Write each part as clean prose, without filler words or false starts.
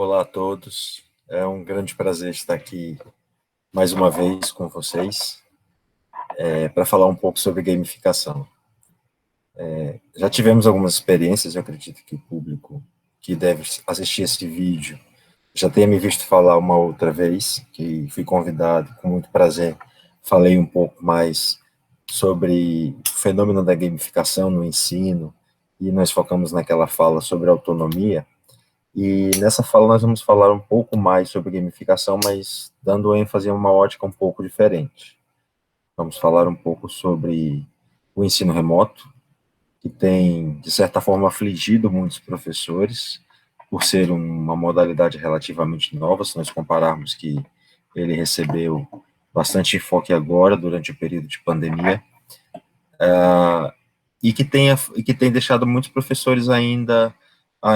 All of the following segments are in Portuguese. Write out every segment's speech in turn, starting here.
Olá a todos, é um grande prazer estar aqui mais uma vez com vocês, para falar um pouco sobre gamificação. Já tivemos algumas experiências, eu acredito que o público que deve assistir esse vídeo já tenha me visto falar uma outra vez, que fui convidado, com muito prazer, falei um pouco mais sobre o fenômeno da gamificação no ensino, e nós focamos naquela fala sobre autonomia. E nessa fala nós vamos falar um pouco mais sobre gamificação, mas dando ênfase a uma ótica um pouco diferente. Vamos falar um pouco sobre o ensino remoto, que tem, de certa forma, afligido muitos professores, por ser uma modalidade relativamente nova, se nós compararmos que ele recebeu bastante enfoque agora, durante o período de pandemia, e que tem deixado muitos professores ainda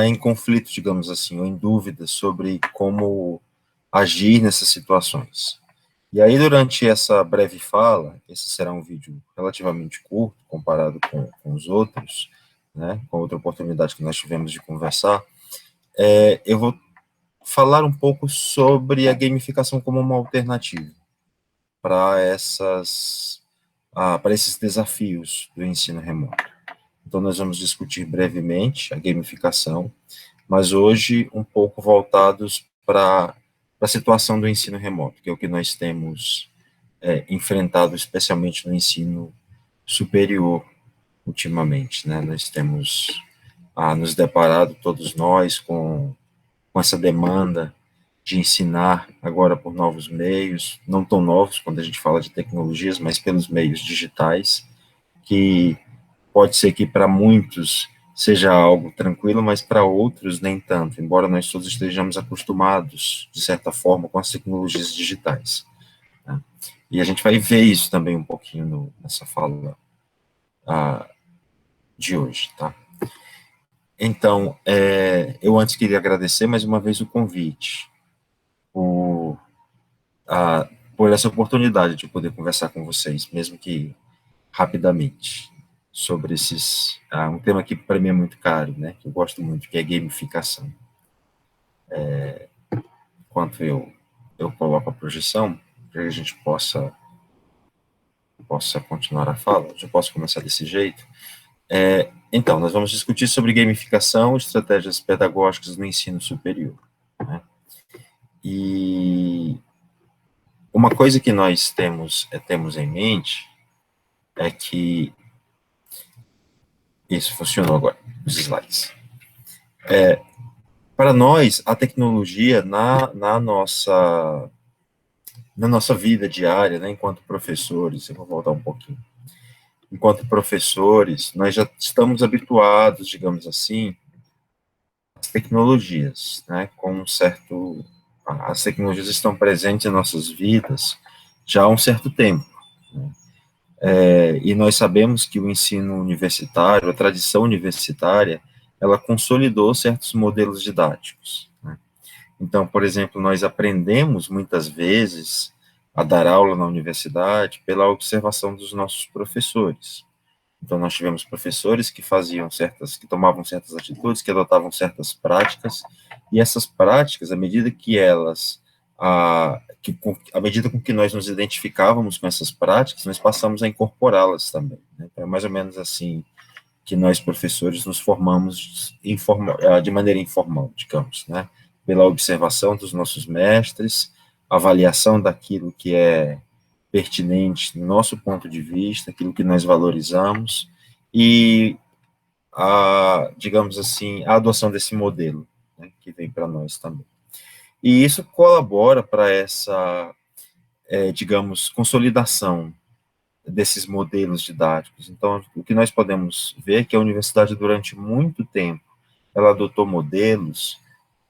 em conflito, digamos assim, ou em dúvidas sobre como agir nessas situações. E aí, durante essa breve fala, esse será um vídeo relativamente curto, comparado com os outros, né, com outra oportunidade que nós tivemos de conversar, eu vou falar um pouco sobre a gamificação como uma alternativa para para esses desafios do ensino remoto. Então, nós vamos discutir brevemente a gamificação, mas hoje um pouco voltados para a situação do ensino remoto, que é o que nós temos enfrentado, especialmente no ensino superior, ultimamente, né? Nós temos nos deparado, todos nós, com essa demanda de ensinar agora por novos meios, não tão novos quando a gente fala de tecnologias, mas pelos meios digitais, que pode ser que para muitos seja algo tranquilo, mas para outros nem tanto, embora nós todos estejamos acostumados, de certa forma, com as tecnologias digitais, né? E a gente vai ver isso também um pouquinho nessa fala de hoje, tá? Então, eu antes queria agradecer mais uma vez o convite, por, por essa oportunidade de poder conversar com vocês, mesmo que rapidamente, sobre um tema que para mim é muito caro, né, que eu gosto muito, que é gamificação. Enquanto eu coloco a projeção, para que a gente possa continuar a fala, eu posso começar desse jeito. Então, nós vamos discutir sobre gamificação, estratégias pedagógicas no ensino superior, né? E uma coisa que nós temos em mente é que isso funcionou agora, os slides. Para nós, a tecnologia na nossa vida diária, né, enquanto professores, eu vou voltar um pouquinho. Enquanto professores, nós já estamos habituados, digamos assim, às tecnologias, né, as tecnologias estão presentes em nossas vidas já há um certo tempo, né? E nós sabemos que o ensino universitário, a tradição universitária, ela consolidou certos modelos didáticos, né? Então, por exemplo, nós aprendemos muitas vezes a dar aula na universidade pela observação dos nossos professores. Então, nós tivemos professores que que tomavam certas atitudes, que adotavam certas práticas, e essas práticas, à medida com que nós nos identificávamos com essas práticas, nós passamos a incorporá-las também, né? Então, é mais ou menos assim que nós, professores, nos formamos de maneira informal, digamos, né? Pela observação dos nossos mestres, avaliação daquilo que é pertinente no nosso ponto de vista, aquilo que nós valorizamos, e digamos assim, a adoção desse modelo, né, que vem para nós também. E isso colabora para essa, digamos, consolidação desses modelos didáticos. Então, o que nós podemos ver é que a universidade, durante muito tempo, ela adotou modelos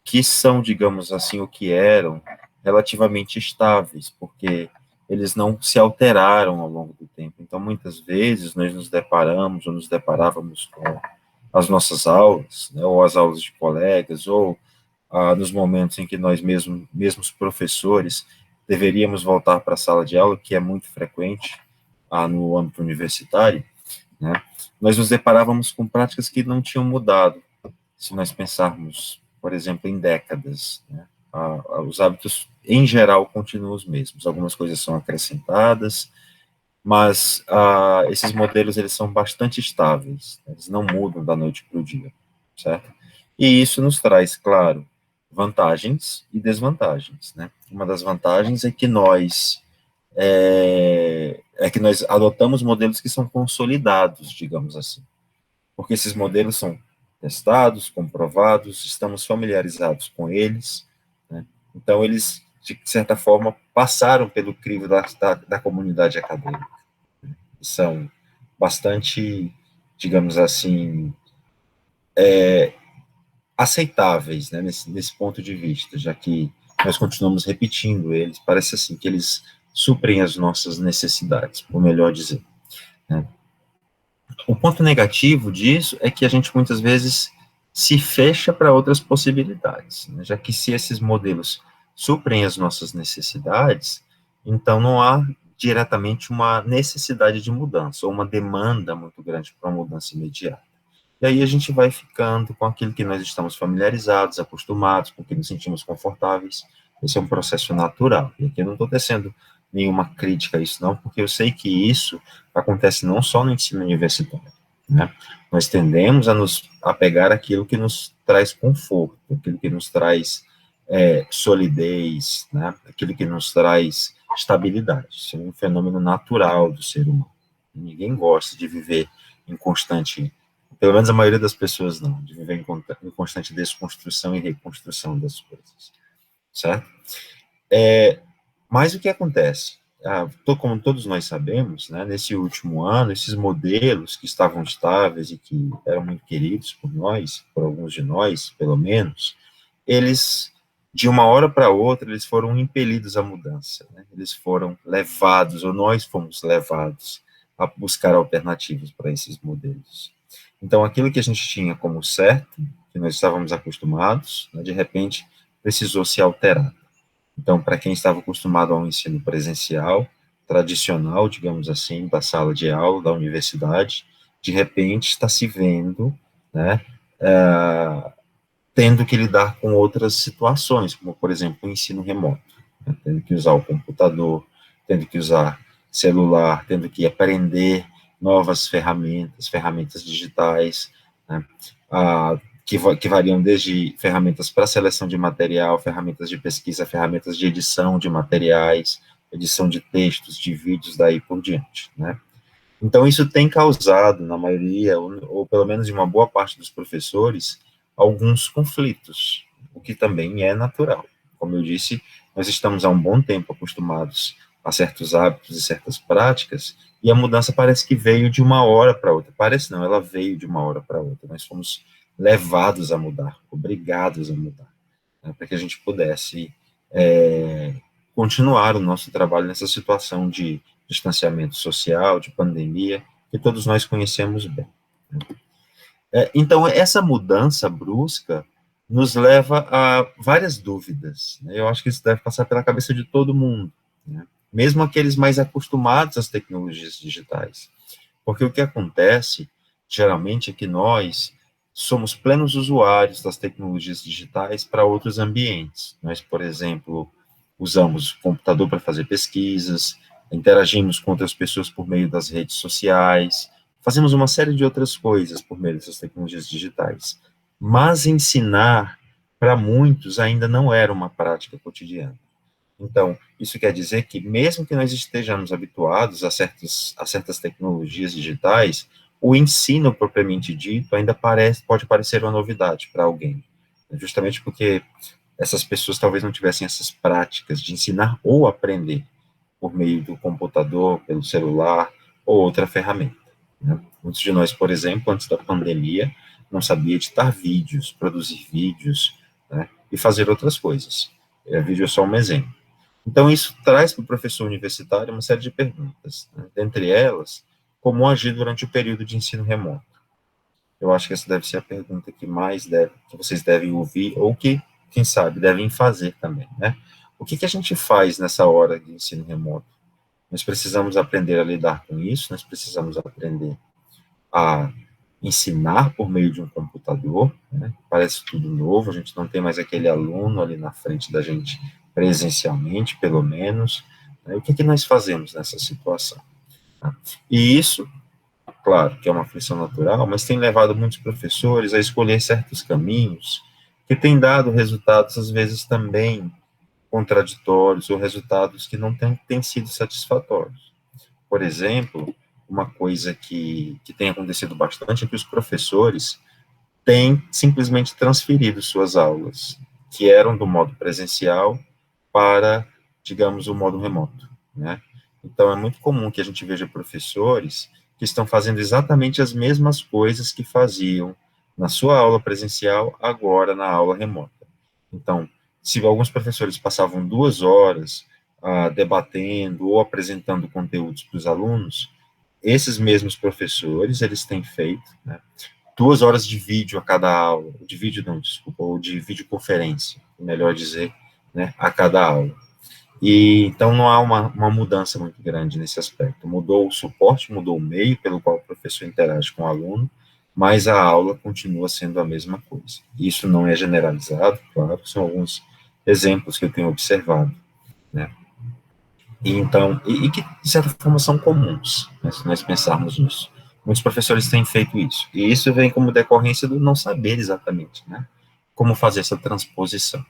que são, digamos assim, o que eram, relativamente estáveis, porque eles não se alteraram ao longo do tempo. Então, muitas vezes, nós nos deparamos ou nos deparávamos com as nossas aulas, né, ou as aulas de colegas, ou nos momentos em que nós mesmos professores deveríamos voltar para a sala de aula, que é muito frequente no âmbito universitário, né, nós nos deparávamos com práticas que não tinham mudado. Se nós pensarmos, por exemplo, em décadas, né? Os hábitos, em geral, continuam os mesmos. Algumas coisas são acrescentadas, mas esses modelos eles são bastante estáveis, né? Eles não mudam da noite para o dia, certo? E isso nos traz, claro, vantagens e desvantagens, né? Uma das vantagens é que nós adotamos modelos que são consolidados, digamos assim, porque esses modelos são testados, comprovados, estamos familiarizados com eles, né? Então eles, de certa forma, passaram pelo crivo da comunidade acadêmica, são bastante, digamos assim, aceitáveis, né, nesse ponto de vista, já que nós continuamos repetindo eles, parece assim que eles suprem as nossas necessidades, por melhor dizer, né. O ponto negativo disso é que a gente muitas vezes se fecha para outras possibilidades, né, já que se esses modelos suprem as nossas necessidades, então não há diretamente uma necessidade de mudança, ou uma demanda muito grande para uma mudança imediata. E aí a gente vai ficando com aquilo que nós estamos familiarizados, acostumados, com que nos sentimos confortáveis. Esse é um processo natural. E aqui eu não estou tecendo nenhuma crítica a isso, não, porque eu sei que isso acontece não só no ensino universitário, né? Nós tendemos a nos apegar àquilo que nos traz conforto, aquilo que nos traz solidez, né? Aquilo que nos traz estabilidade. Isso é um fenômeno natural do ser humano. Ninguém gosta de viver em constante, pelo menos a maioria das pessoas não, de viver em constante desconstrução e reconstrução das coisas, certo? Mas o que acontece? Como todos nós sabemos, né, nesse último ano, esses modelos que estavam estáveis e que eram muito queridos por nós, por alguns de nós, pelo menos, eles, de uma hora para outra, eles foram impelidos à mudança, né? Eles foram levados, ou nós fomos levados, a buscar alternativas para esses modelos. Então, aquilo que a gente tinha como certo, que nós estávamos acostumados, né, de repente, precisou se alterar. Então, para quem estava acostumado ao ensino presencial, tradicional, digamos assim, da sala de aula, da universidade, de repente está se vendo, né, tendo que lidar com outras situações, como, por exemplo, o ensino remoto, né, tendo que usar o computador, tendo que usar celular, tendo que aprender novas ferramentas, ferramentas digitais, né, que variam desde ferramentas para seleção de material, ferramentas de pesquisa, ferramentas de edição de materiais, edição de textos, de vídeos, daí por diante, né. Então, isso tem causado, na maioria, ou pelo menos de uma boa parte dos professores, alguns conflitos, o que também é natural. Como eu disse, nós estamos há um bom tempo acostumados a certos hábitos e certas práticas, e a mudança parece que veio de uma hora para outra. Parece não, ela veio de uma hora para outra. Nós fomos levados a mudar, obrigados a mudar, né, para que a gente pudesse continuar o nosso trabalho nessa situação de distanciamento social, de pandemia, que todos nós conhecemos bem. Então, essa mudança brusca nos leva a várias dúvidas, né? Eu acho que isso deve passar pela cabeça de todo mundo, né? Mesmo aqueles mais acostumados às tecnologias digitais. Porque o que acontece, geralmente, é que nós somos plenos usuários das tecnologias digitais para outros ambientes. Nós, por exemplo, usamos o computador para fazer pesquisas, interagimos com outras pessoas por meio das redes sociais, fazemos uma série de outras coisas por meio dessas tecnologias digitais. Mas ensinar, para muitos, ainda não era uma prática cotidiana. Então, isso quer dizer que, mesmo que nós estejamos habituados a certas tecnologias digitais, o ensino propriamente dito ainda pode parecer uma novidade para alguém, justamente porque essas pessoas talvez não tivessem essas práticas de ensinar ou aprender por meio do computador, pelo celular ou outra ferramenta, né? Muitos de nós, por exemplo, antes da pandemia, não sabia editar vídeos, produzir vídeos, né, e fazer outras coisas. Vídeo é só um exemplo. Então, isso traz para o professor universitário uma série de perguntas, né? Dentre elas, como agir durante o período de ensino remoto. Eu acho que essa deve ser a pergunta que vocês devem ouvir, ou que, quem sabe, devem fazer também, né? O que a gente faz nessa hora de ensino remoto? Nós precisamos aprender a lidar com isso, nós precisamos aprender a ensinar por meio de um computador, né? Parece tudo novo, a gente não tem mais aquele aluno ali na frente da gente presencialmente, pelo menos, né? O que nós fazemos nessa situação? Tá? E isso, claro, que é uma aflição natural, mas tem levado muitos professores a escolher certos caminhos que têm dado resultados, às vezes, também contraditórios ou resultados que não têm sido satisfatórios. Por exemplo, uma coisa que tem acontecido bastante é que os professores têm simplesmente transferido suas aulas, que eram do modo presencial, para, digamos, o modo remoto, né? Então, é muito comum que a gente veja professores que estão fazendo exatamente as mesmas coisas que faziam na sua aula presencial, agora na aula remota. Então, se alguns professores passavam 2 horas debatendo ou apresentando conteúdos para os alunos, esses mesmos professores, eles têm feito, né, 2 horas de vídeo a cada aula, de vídeo não, desculpa, ou de videoconferência, melhor dizer, né, a cada aula. E então não há uma mudança muito grande nesse aspecto. Mudou o suporte, mudou o meio pelo qual o professor interage com o aluno, mas a aula continua sendo a mesma coisa. Isso não é generalizado, claro, são alguns exemplos que eu tenho observado, né? E então, e que de certa forma são comuns, né, se nós pensarmos nisso. Muitos professores têm feito isso, e isso vem como decorrência do não saber exatamente, né, como fazer essa transposição.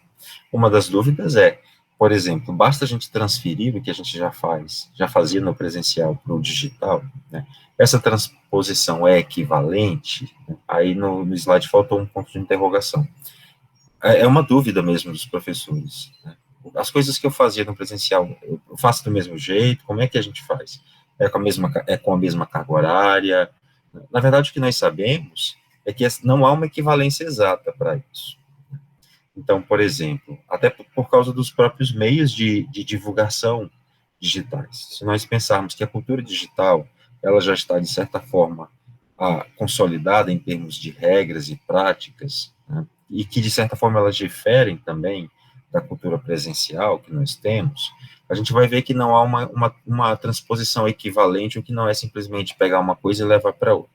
Uma das dúvidas é, por exemplo, basta a gente transferir o que a gente já fazia no presencial para o digital, né? Essa transposição é equivalente? Aí no slide faltou um ponto de interrogação. É uma dúvida mesmo dos professores, né? As coisas que eu fazia no presencial, eu faço do mesmo jeito, como é que a gente faz? É com a mesma carga horária? Na verdade, o que nós sabemos é que não há uma equivalência exata para isso. Então, por exemplo, até por causa dos próprios meios de divulgação digitais. Se nós pensarmos que a cultura digital, ela já está, de certa forma, consolidada em termos de regras e práticas, né, e que, de certa forma, elas diferem também da cultura presencial que nós temos, a gente vai ver que não há uma transposição equivalente, o que não é simplesmente pegar uma coisa e levar para outra.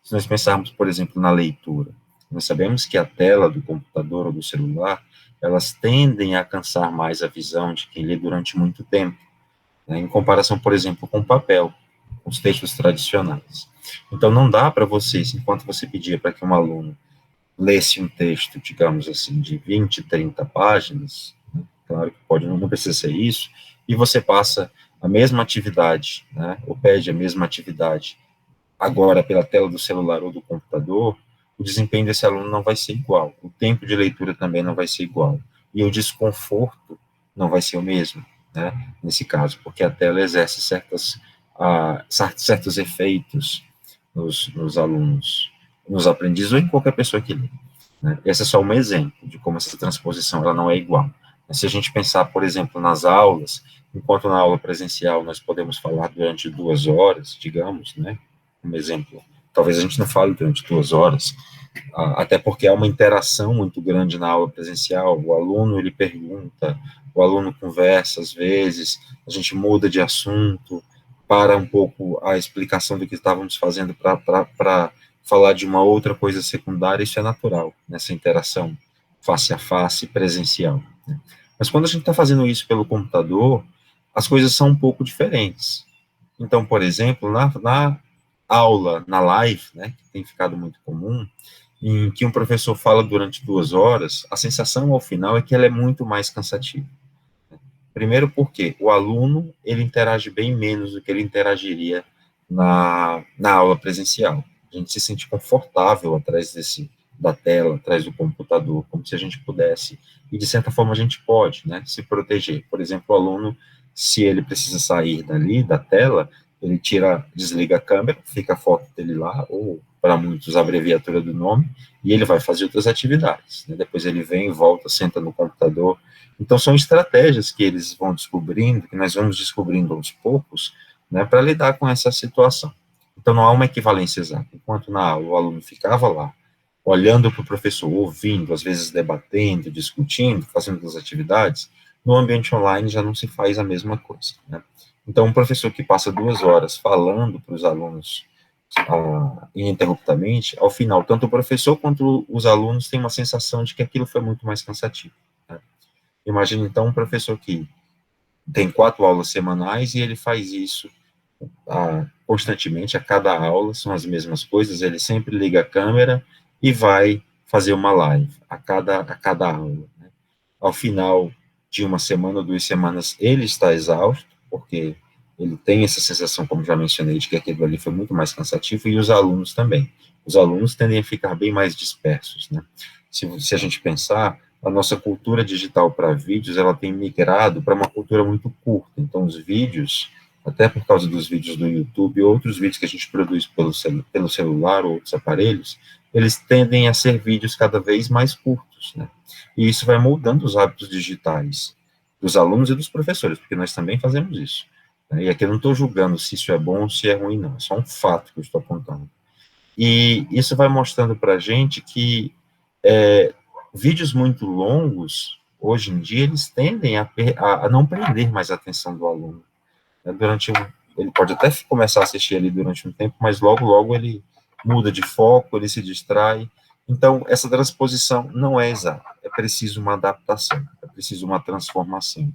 Se nós pensarmos, por exemplo, na leitura, nós sabemos que a tela do computador ou do celular, elas tendem a cansar mais a visão de quem lê durante muito tempo, né, em comparação, por exemplo, com o papel, com os textos tradicionais. Então, não dá para vocês, enquanto você pedia para que um aluno lesse um texto, digamos assim, de 20, 30 páginas, né, claro que pode, não precisa ser isso, e você passa a mesma atividade, né, ou pede a mesma atividade agora pela tela do celular ou do computador, o desempenho desse aluno não vai ser igual, o tempo de leitura também não vai ser igual, e o desconforto não vai ser o mesmo, né, nesse caso, porque a tela exerce certos efeitos nos alunos, nos aprendizes ou em qualquer pessoa que lê, né. Esse é só um exemplo de como essa transposição ela não é igual. Se a gente pensar, por exemplo, nas aulas, enquanto na aula presencial nós podemos falar durante 2 horas, digamos, né, um exemplo, talvez a gente não fale durante 2 horas, até porque há uma interação muito grande na aula presencial, o aluno ele pergunta, o aluno conversa às vezes, a gente muda de assunto, para um pouco a explicação do que estávamos fazendo para falar de uma outra coisa secundária, isso é natural, nessa interação face a face, presencial, né? Mas quando a gente está fazendo isso pelo computador, as coisas são um pouco diferentes. Então, por exemplo, na aula, na live, né, que tem ficado muito comum, em que um professor fala durante 2 horas, a sensação ao final é que ela é muito mais cansativa. Primeiro porque o aluno, ele interage bem menos do que ele interagiria na aula presencial. A gente se sente confortável atrás da tela, atrás do computador, como se a gente pudesse, e de certa forma a gente pode, né, se proteger. Por exemplo, o aluno, se ele precisa sair dali, da tela, ele desliga a câmera, fica a foto dele lá, ou para muitos a abreviatura do nome, e ele vai fazer outras atividades, né? Depois ele vem, volta, senta no computador. Então são estratégias que eles vão descobrindo, que nós vamos descobrindo aos poucos, né, para lidar com essa situação. Então não há uma equivalência exata. Enquanto na aula o aluno ficava lá, olhando para o professor, ouvindo, às vezes debatendo, discutindo, fazendo as atividades, no ambiente online já não se faz a mesma coisa, né? Então, um professor que passa 2 horas falando para os alunos ininterruptamente, ao final, tanto o professor quanto os alunos têm uma sensação de que aquilo foi muito mais cansativo. Né? Imagina, então, um professor que tem 4 aulas semanais e ele faz isso constantemente, a cada aula, são as mesmas coisas, ele sempre liga a câmera e vai fazer uma live a cada aula. Né? Ao final de uma semana ou 2 semanas, ele está exausto, porque ele tem essa sensação, como já mencionei, de que aquilo ali foi muito mais cansativo, e os alunos também. Os alunos tendem a ficar bem mais dispersos, né? Se a gente pensar, a nossa cultura digital para vídeos, ela tem migrado para uma cultura muito curta. Então, os vídeos, até por causa dos vídeos do YouTube, outros vídeos que a gente produz pelo celular ou outros aparelhos, eles tendem a ser vídeos cada vez mais curtos, né? E isso vai moldando os hábitos digitais dos alunos e dos professores, porque nós também fazemos isso. Né? E aqui eu não estou julgando se isso é bom ou se é ruim, não. É só um fato que eu estou apontando. E isso vai mostrando para a gente que vídeos muito longos, hoje em dia, eles tendem a não prender mais a atenção do aluno. Né? Ele pode até começar a assistir ali durante um tempo, mas logo, logo ele muda de foco, ele se distrai. Então, essa transposição não é exata, é preciso uma adaptação, é preciso uma transformação.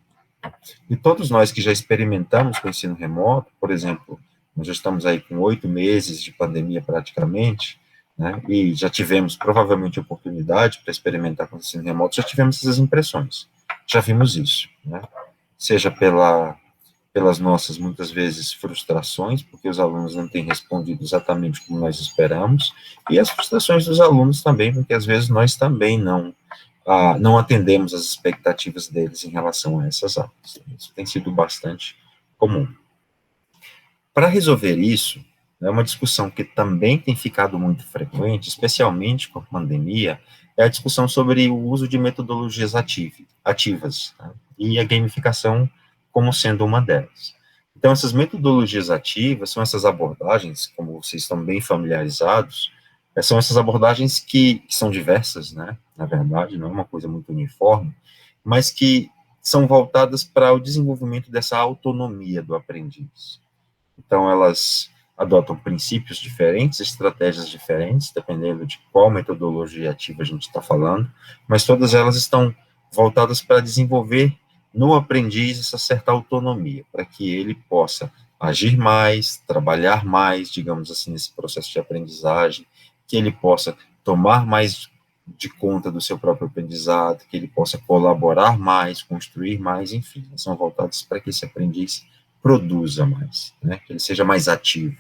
E todos nós que já experimentamos com o ensino remoto, por exemplo, nós já estamos aí com 8 meses de pandemia praticamente, né, e já tivemos provavelmente oportunidade para experimentar com o ensino remoto, já tivemos essas impressões, já vimos isso, né, seja pelas nossas, muitas vezes, frustrações, porque os alunos não têm respondido exatamente como nós esperamos, e as frustrações dos alunos também, porque às vezes nós também não atendemos as expectativas deles em relação a essas aulas. Isso tem sido bastante comum. Para resolver isso, é uma discussão que também tem ficado muito frequente, especialmente com a pandemia, é a discussão sobre o uso de metodologias ativas, tá? E a gamificação como sendo uma delas. Então, essas metodologias ativas são essas abordagens, como vocês estão bem familiarizados, são essas abordagens que são diversas, né? Na verdade, não é uma coisa muito uniforme, mas que são voltadas para o desenvolvimento dessa autonomia do aprendiz. Então, elas adotam princípios diferentes, estratégias diferentes, dependendo de qual metodologia ativa a gente está falando, mas todas elas estão voltadas para desenvolver no aprendiz essa certa autonomia, para que ele possa agir mais, trabalhar mais, digamos assim, nesse processo de aprendizagem, que ele possa tomar mais de conta do seu próprio aprendizado, que ele possa colaborar mais, construir mais, enfim, são voltadas para que esse aprendiz produza mais, né? Que ele seja mais ativo.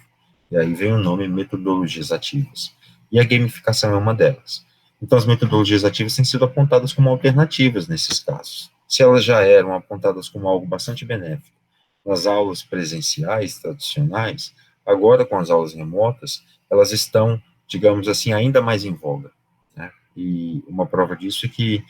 E aí vem o nome metodologias ativas. E a gamificação é uma delas. Então, as metodologias ativas têm sido apontadas como alternativas nesses casos. Se elas já eram apontadas como algo bastante benéfico nas aulas presenciais tradicionais, agora com as aulas remotas, elas estão, digamos assim, ainda mais em voga. Né? E uma prova disso é que,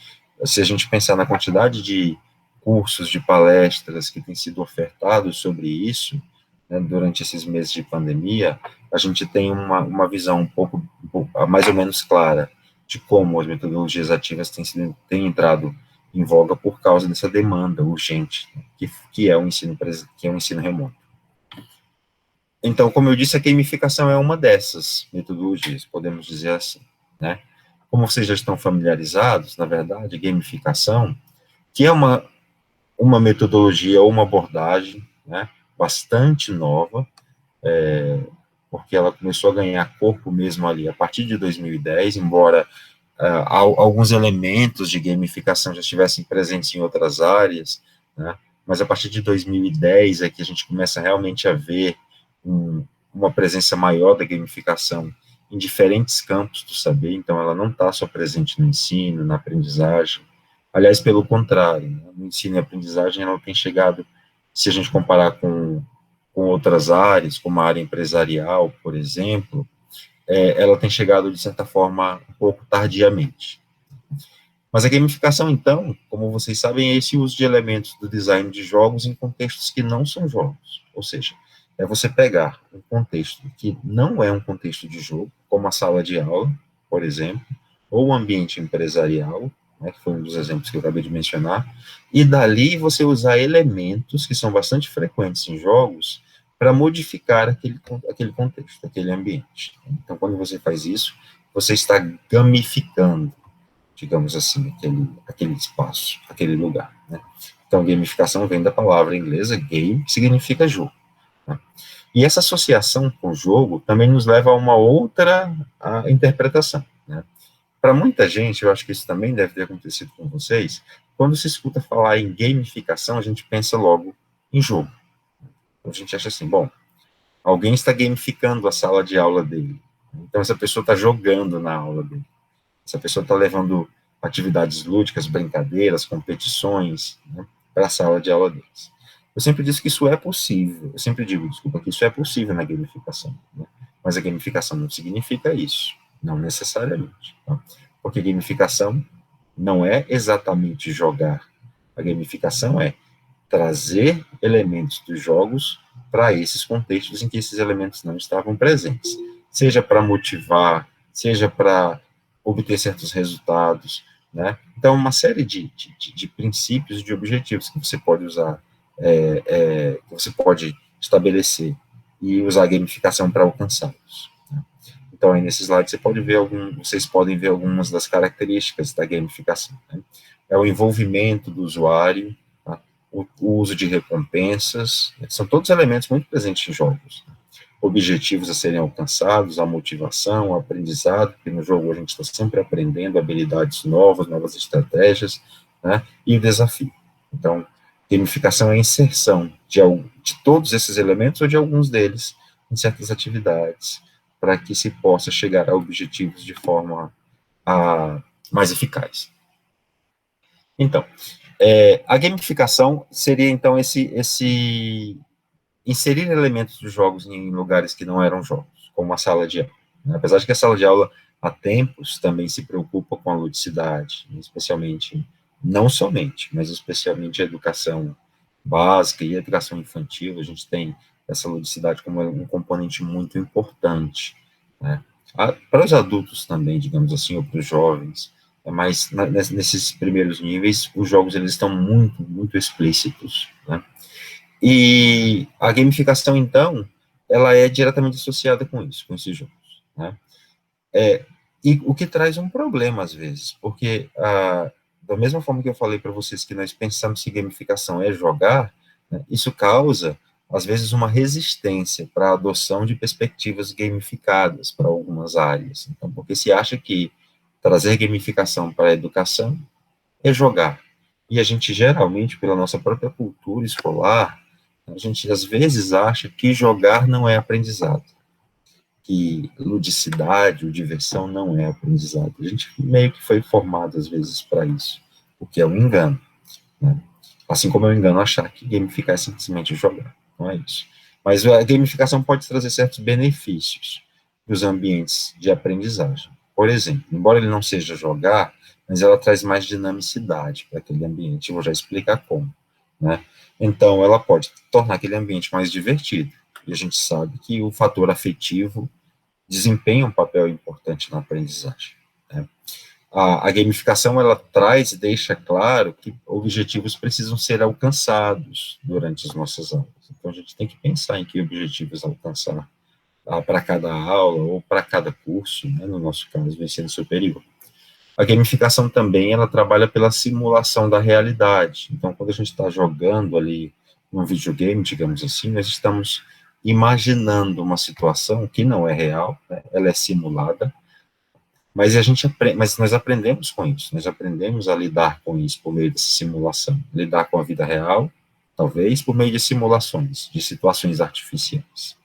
se a gente pensar na quantidade de cursos, de palestras que têm sido ofertados sobre isso, né, durante esses meses de pandemia, a gente tem uma visão um pouco mais ou menos clara de como as metodologias ativas têm entrado em voga por causa dessa demanda urgente, né, que é o ensino remoto. Então, como eu disse, a gamificação é uma dessas metodologias, podemos dizer assim, né? Como vocês já estão familiarizados, na verdade, gamificação, que é uma metodologia ou uma abordagem, né, bastante nova, porque ela começou a ganhar corpo mesmo ali a partir de 2010, embora alguns elementos de gamificação já estivessem presentes em outras áreas, né, mas a partir de 2010 é que a gente começa realmente a ver uma presença maior da gamificação em diferentes campos do saber, então ela não está só presente no ensino, na aprendizagem, aliás, pelo contrário, né, no ensino e aprendizagem ela tem chegado, se a gente comparar com outras áreas, como a área empresarial, por exemplo, ela tem chegado, de certa forma, um pouco tardiamente. Mas a gamificação, então, como vocês sabem, é esse uso de elementos do design de jogos em contextos que não são jogos. Ou seja, é você pegar um contexto que não é um contexto de jogo, como a sala de aula, por exemplo, ou o ambiente empresarial, né, que foi um dos exemplos que eu acabei de mencionar, e dali você usar elementos que são bastante frequentes em jogos para modificar aquele contexto, aquele ambiente. Então, quando você faz isso, você está gamificando, digamos assim, aquele espaço, aquele lugar, né? Então, gamificação vem da palavra inglesa game, que significa jogo, né? E essa associação com o jogo também nos leva a uma outra interpretação, né? Para muita gente, eu acho que isso também deve ter acontecido com vocês, quando se escuta falar em gamificação, a gente pensa logo em jogo. A gente acha assim, bom, alguém está gamificando a sala de aula dele. Então, essa pessoa está jogando na aula dele. Essa pessoa está levando atividades lúdicas, brincadeiras, competições, né, para a sala de aula deles. Eu sempre disse que isso é possível. Eu sempre digo, desculpa, que isso é possível na gamificação. Né? Mas a gamificação não significa isso. Não necessariamente. Tá? Porque gamificação não é exatamente jogar. A gamificação é trazer elementos dos jogos para esses contextos em que esses elementos não estavam presentes, seja para motivar, seja para obter certos resultados, né? Então, uma série de princípios, de objetivos que você pode usar, que você pode estabelecer e usar a gamificação para alcançá-los. Né? Então, aí nesse slide vocês podem ver algumas das características da gamificação. Né? É o envolvimento do usuário, tá? O uso de recompensas, são todos elementos muito presentes em jogos. Né? Objetivos a serem alcançados, a motivação, o aprendizado, porque no jogo a gente está sempre aprendendo habilidades novas, novas estratégias, né? E o desafio. Então, gamificação é a inserção de todos esses elementos ou de alguns deles em certas atividades, para que se possa chegar a objetivos de forma mais eficaz. Então, a gamificação seria, então, esse inserir elementos dos jogos em lugares que não eram jogos, como a sala de aula. Né? Apesar de que a sala de aula, há tempos, também se preocupa com a ludicidade, especialmente, não somente, mas especialmente a educação básica e a educação infantil, a gente tem essa ludicidade como um componente muito importante, né? Para os adultos também, digamos assim, ou para os jovens, mas nesses primeiros níveis, os jogos eles estão muito, muito explícitos, né? E a gamificação, então, ela é diretamente associada com isso, com esses jogos, né? E o que traz um problema, às vezes, porque da mesma forma que eu falei para vocês que nós pensamos que gamificação é jogar, né, isso causa, às vezes, uma resistência para a adoção de perspectivas gamificadas para algumas áreas. Então, porque se acha que trazer gamificação para a educação é jogar. E a gente, geralmente, pela nossa própria cultura escolar, a gente, às vezes, acha que jogar não é aprendizado, que ludicidade ou diversão não é aprendizado. A gente meio que foi formado, às vezes, para isso, o que é um engano, né? Assim como é um engano achar que gamificar é simplesmente jogar, não é isso. Mas a gamificação pode trazer certos benefícios para os ambientes de aprendizagem. Por exemplo, embora ele não seja jogar, mas ela traz mais dinamicidade para aquele ambiente, eu vou já explicar como, né? Então, ela pode tornar aquele ambiente mais divertido, e a gente sabe que o fator afetivo desempenha um papel importante na aprendizagem, né? A gamificação, ela traz e deixa claro que objetivos precisam ser alcançados durante as nossas aulas. Então, a gente tem que pensar em que objetivos alcançar para cada aula ou para cada curso, né, no nosso caso, do ensino superior. A gamificação também, ela trabalha pela simulação da realidade. Então, quando a gente está jogando ali num videogame, digamos assim, nós estamos imaginando uma situação que não é real, né, ela é simulada, mas nós aprendemos com isso, nós aprendemos a lidar com isso por meio dessa simulação, lidar com a vida real, talvez por meio de simulações, de situações artificiais.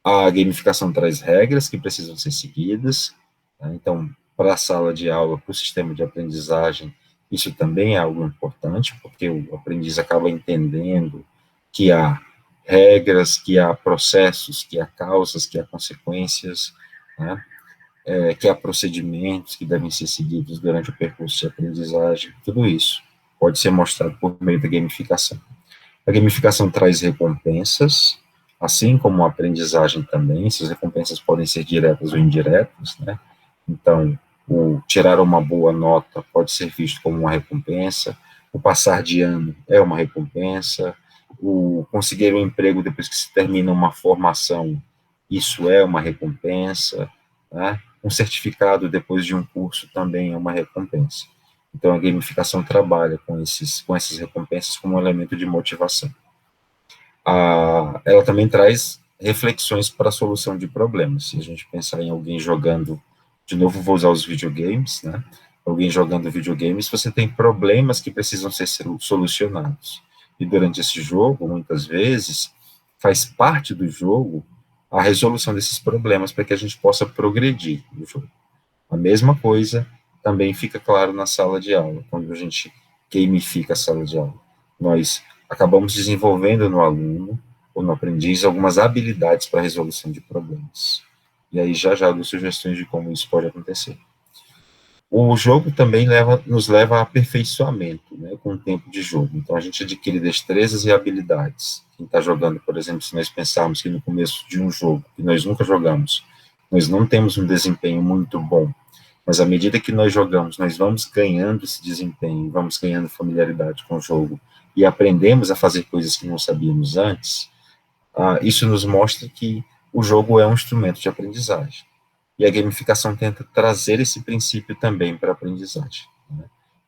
A gamificação traz regras que precisam ser seguidas, né? Então, para a sala de aula, para o sistema de aprendizagem, isso também é algo importante, porque o aprendiz acaba entendendo que há regras, que há processos, que há causas, que há consequências, né? Que há procedimentos que devem ser seguidos durante o percurso de aprendizagem, tudo isso pode ser mostrado por meio da gamificação. A gamificação traz recompensas, assim como a aprendizagem também, essas recompensas podem ser diretas ou indiretas, né? Então, o tirar uma boa nota pode ser visto como uma recompensa, o passar de ano é uma recompensa, o conseguir um emprego depois que se termina uma formação, isso é uma recompensa, né? Um certificado depois de um curso também é uma recompensa. Então, a gamificação trabalha com essas recompensas como um elemento de motivação. Ela também traz reflexões para a solução de problemas. Se a gente pensar em alguém jogando, de novo vou usar os videogames, né? Alguém jogando videogames, você tem problemas que precisam ser solucionados. E durante esse jogo, muitas vezes, faz parte do jogo a resolução desses problemas para que a gente possa progredir no jogo. A mesma coisa também fica claro na sala de aula, quando a gente gamifica a sala de aula. Nós acabamos desenvolvendo no aluno ou no aprendiz algumas habilidades para a resolução de problemas. E aí já dou sugestões de como isso pode acontecer. O jogo também nos leva a aperfeiçoamento, né, com o tempo de jogo. Então, a gente adquire destrezas e habilidades. Quem está jogando, por exemplo, se nós pensarmos que no começo de um jogo, que nós nunca jogamos, nós não temos um desempenho muito bom, mas à medida que nós jogamos, nós vamos ganhando esse desempenho, vamos ganhando familiaridade com o jogo e aprendemos a fazer coisas que não sabíamos antes, isso nos mostra que o jogo é um instrumento de aprendizagem. E a gamificação tenta trazer esse princípio também para a aprendizagem, né?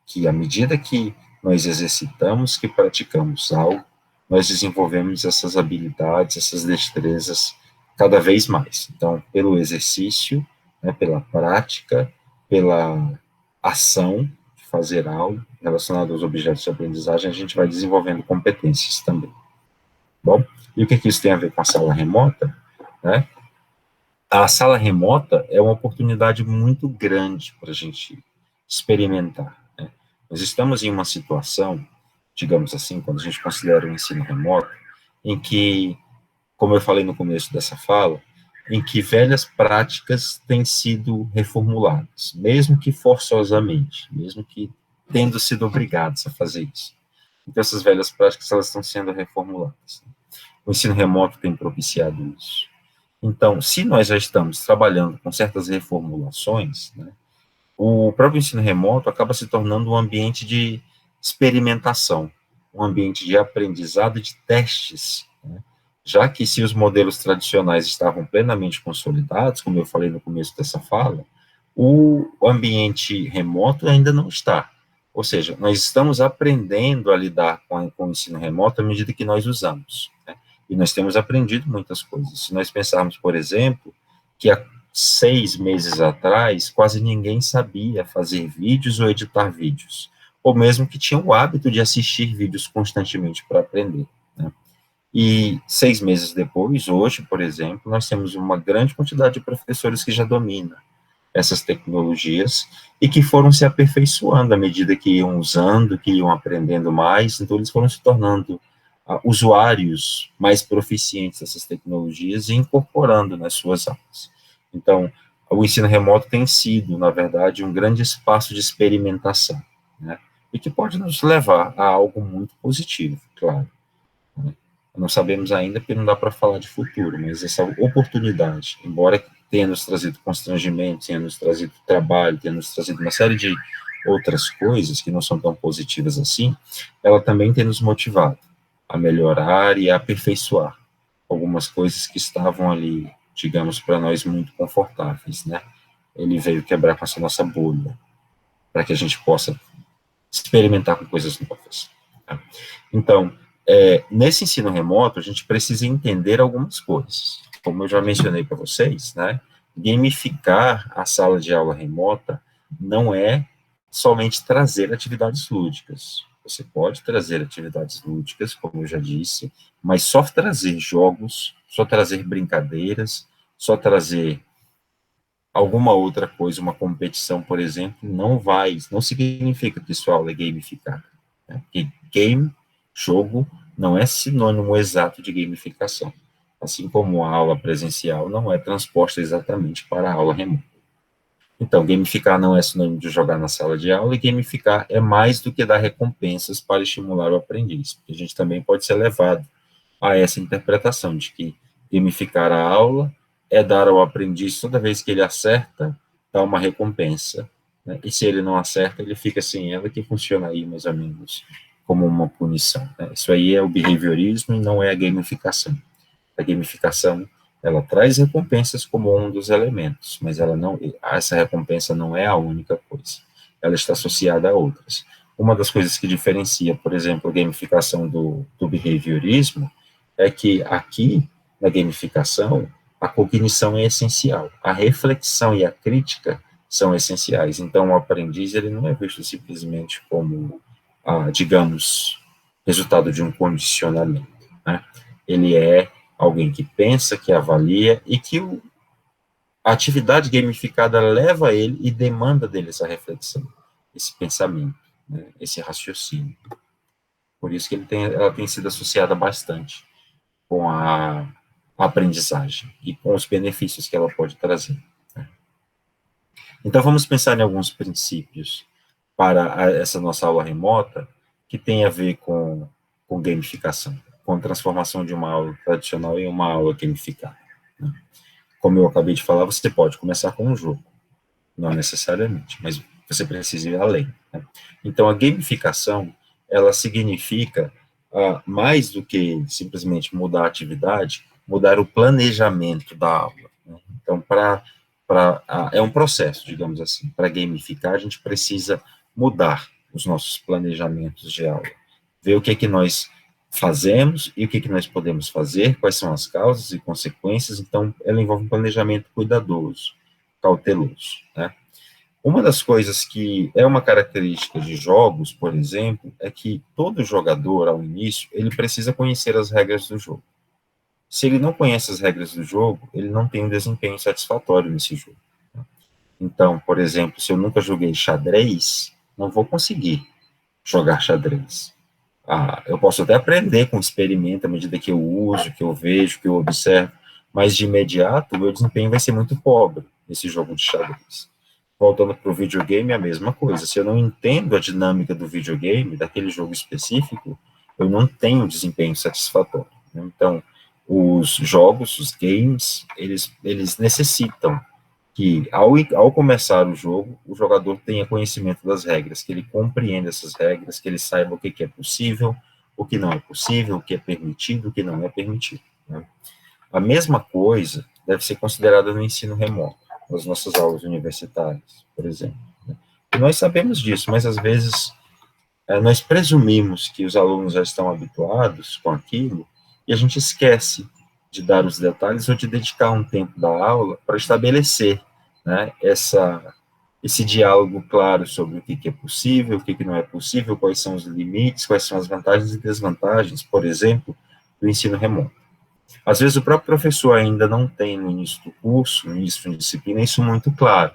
Que à medida que nós exercitamos, que praticamos algo, nós desenvolvemos essas habilidades, essas destrezas cada vez mais. Então, pelo exercício, né, pela prática, pela ação de fazer algo relacionado aos objetos de aprendizagem, a gente vai desenvolvendo competências também. Bom, e o que isso tem a ver com a sala remota? Né? A sala remota é uma oportunidade muito grande para a gente experimentar, né? Nós estamos em uma situação, digamos assim, quando a gente considera o ensino remoto, em que, como eu falei no começo dessa fala, em que velhas práticas têm sido reformuladas, mesmo que forçosamente, mesmo que tendo sido obrigados a fazer isso. Então, essas velhas práticas, elas estão sendo reformuladas. O ensino remoto tem propiciado isso. Então, se nós já estamos trabalhando com certas reformulações, né, o próprio ensino remoto acaba se tornando um ambiente de experimentação, um ambiente de aprendizado e de testes, né, já que se os modelos tradicionais estavam plenamente consolidados, como eu falei no começo dessa fala, o ambiente remoto ainda não está. Ou seja, nós estamos aprendendo a lidar com o ensino remoto à medida que nós usamos, né? E nós temos aprendido muitas coisas. Se nós pensarmos, por exemplo, que há 6 meses atrás, quase ninguém sabia fazer vídeos ou editar vídeos, ou mesmo que tinha o hábito de assistir vídeos constantemente para aprender, né? E 6 meses depois, hoje, por exemplo, nós temos uma grande quantidade de professores que já dominam essas tecnologias e que foram se aperfeiçoando à medida que iam usando, que iam aprendendo mais, então eles foram se tornando usuários mais proficientes dessas tecnologias e incorporando nas suas aulas. Então, o ensino remoto tem sido, na verdade, um grande espaço de experimentação, né? E que pode nos levar a algo muito positivo, claro, né? Não sabemos ainda, porque não dá para falar de futuro, mas essa oportunidade, embora tenha nos trazido constrangimento, tenha nos trazido trabalho, tenha nos trazido uma série de outras coisas que não são tão positivas assim, ela também tem nos motivado a melhorar e a aperfeiçoar algumas coisas que estavam ali, digamos, para nós muito confortáveis, né? Ele veio quebrar com essa nossa bolha, para que a gente possa experimentar com coisas novas, tá? Então, nesse ensino remoto, a gente precisa entender algumas coisas. Como eu já mencionei para vocês, né? Gamificar a sala de aula remota não é somente trazer atividades lúdicas. Você pode trazer atividades lúdicas, como eu já disse, mas só trazer jogos, só trazer brincadeiras, só trazer alguma outra coisa, uma competição, por exemplo, não significa que sua aula é gamificada, né? Porque jogo, não é sinônimo exato de gamificação, assim como a aula presencial não é transposta exatamente para a aula remota. Então, gamificar não é sinônimo de jogar na sala de aula, e gamificar é mais do que dar recompensas para estimular o aprendiz, porque a gente também pode ser levado a essa interpretação de que gamificar a aula é dar ao aprendiz, toda vez que ele acerta, dar uma recompensa, né? E se ele não acerta, ele fica sem ela, que funciona aí mais ou menos como uma punição, né? Isso aí é o behaviorismo e não é a gamificação. A gamificação, ela traz recompensas como um dos elementos, mas ela não, essa recompensa não é a única coisa. Ela está associada a outras. Uma das coisas que diferencia, por exemplo, a gamificação do behaviorismo é que aqui, na gamificação, a cognição é essencial. A reflexão e a crítica são essenciais. Então, o aprendiz, ele não é visto simplesmente como, digamos, resultado de um condicionamento, né? Ele é alguém que pensa, que avalia e que a atividade gamificada leva ele e demanda dele essa reflexão, esse pensamento, né, esse raciocínio. Por isso que ela tem sido associada bastante com a aprendizagem e com os benefícios que ela pode trazer. Né? Então, vamos pensar em alguns princípios para essa nossa aula remota que tem a ver com gamificação, com a transformação de uma aula tradicional em uma aula gamificada. Né? Como eu acabei de falar, você pode começar com um jogo, não necessariamente, mas você precisa ir além. Né? Então, a gamificação, ela significa mais do que simplesmente mudar a atividade, mudar o planejamento da aula. Né? Então, é um processo, digamos assim. Para gamificar, a gente precisa mudar os nossos planejamentos de aula, ver o que é que nós fazemos e o que é que nós podemos fazer, quais são as causas e consequências. Então, ela envolve um planejamento cuidadoso, cauteloso, né? Uma das coisas que é uma característica de jogos, por exemplo, é que todo jogador, ao início, ele precisa conhecer as regras do jogo. Se ele não conhece as regras do jogo, ele não tem um desempenho satisfatório nesse jogo. Então, por exemplo, se eu nunca joguei xadrez, não vou conseguir jogar xadrez. Eu posso até aprender com experimento, à medida que eu uso, que eu vejo, que eu observo, mas de imediato o meu desempenho vai ser muito pobre nesse jogo de xadrez. Voltando para o videogame, é a mesma coisa. Se eu não entendo a dinâmica do videogame, daquele jogo específico, eu não tenho desempenho satisfatório. Né? Então, os jogos, os games, eles necessitam que, ao começar o jogo, o jogador tenha conhecimento das regras, que ele compreenda essas regras, que ele saiba o que é possível, o que não é possível, o que é permitido, o que não é permitido. Né? A mesma coisa deve ser considerada no ensino remoto, nas nossas aulas universitárias, por exemplo. Né? E nós sabemos disso, mas às vezes nós presumimos que os alunos já estão habituados com aquilo e a gente esquece de dar os detalhes ou de dedicar um tempo da aula para estabelecer, né, esse diálogo claro sobre o que é possível, o que não é possível, quais são os limites, quais são as vantagens e desvantagens, por exemplo, do ensino remoto. Às vezes o próprio professor ainda não tem no início do curso, no início de uma disciplina, isso muito claro.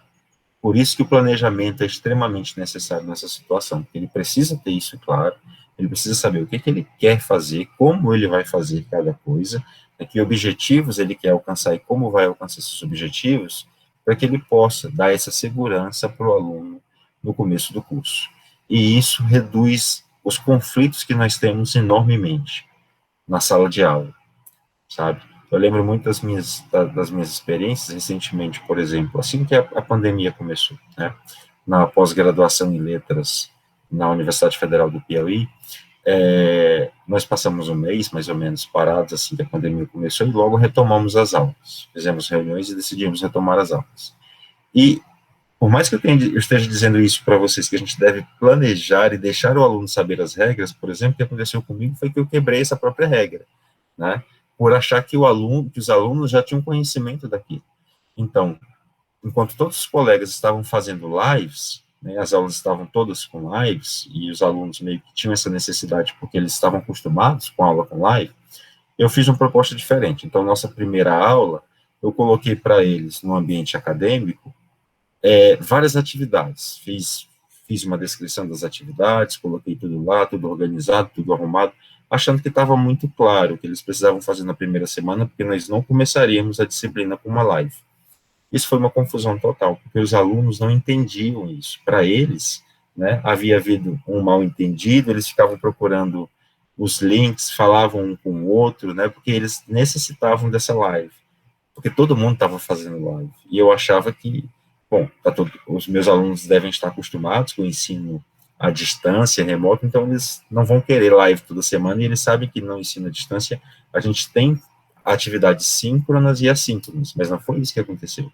Por isso que o planejamento é extremamente necessário nessa situação, porque ele precisa ter isso claro, ele precisa saber o que ele quer fazer, como ele vai fazer cada coisa, que objetivos ele quer alcançar e como vai alcançar esses objetivos, para que ele possa dar essa segurança para o aluno no começo do curso. E isso reduz os conflitos que nós temos enormemente na sala de aula, sabe? Eu lembro muito das minhas experiências recentemente, por exemplo, assim que a pandemia começou, né? Na pós-graduação em letras na Universidade Federal do Piauí, nós passamos um mês, mais ou menos, parados assim que a pandemia começou e logo retomamos as aulas. Fizemos reuniões e decidimos retomar as aulas. E, por mais que eu esteja dizendo isso para vocês, que a gente deve planejar e deixar o aluno saber as regras, por exemplo, o que aconteceu comigo foi que eu quebrei essa própria regra, né? Por achar que que os alunos já tinham conhecimento daquilo. Então, enquanto todos os colegas estavam fazendo lives, né, as aulas estavam todas com lives, e os alunos meio que tinham essa necessidade porque eles estavam acostumados com a aula com live, eu fiz uma proposta diferente. Então, nossa primeira aula, eu coloquei para eles, no ambiente acadêmico, várias atividades. Fiz uma descrição das atividades, coloquei tudo lá, tudo organizado, tudo arrumado, achando que estava muito claro o que eles precisavam fazer na primeira semana, porque nós não começaríamos a disciplina com uma live. Isso foi uma confusão total, porque os alunos não entendiam isso. Para eles, né, havia havido um mal-entendido, eles ficavam procurando os links, falavam um com o outro, né, porque eles necessitavam dessa live, porque todo mundo estava fazendo live. E eu achava que, bom, os meus alunos devem estar acostumados com o ensino à distância, remoto, então eles não vão querer live toda semana, e eles sabem que no ensino à distância a gente tem atividades síncronas e assíncronas, mas não foi isso que aconteceu.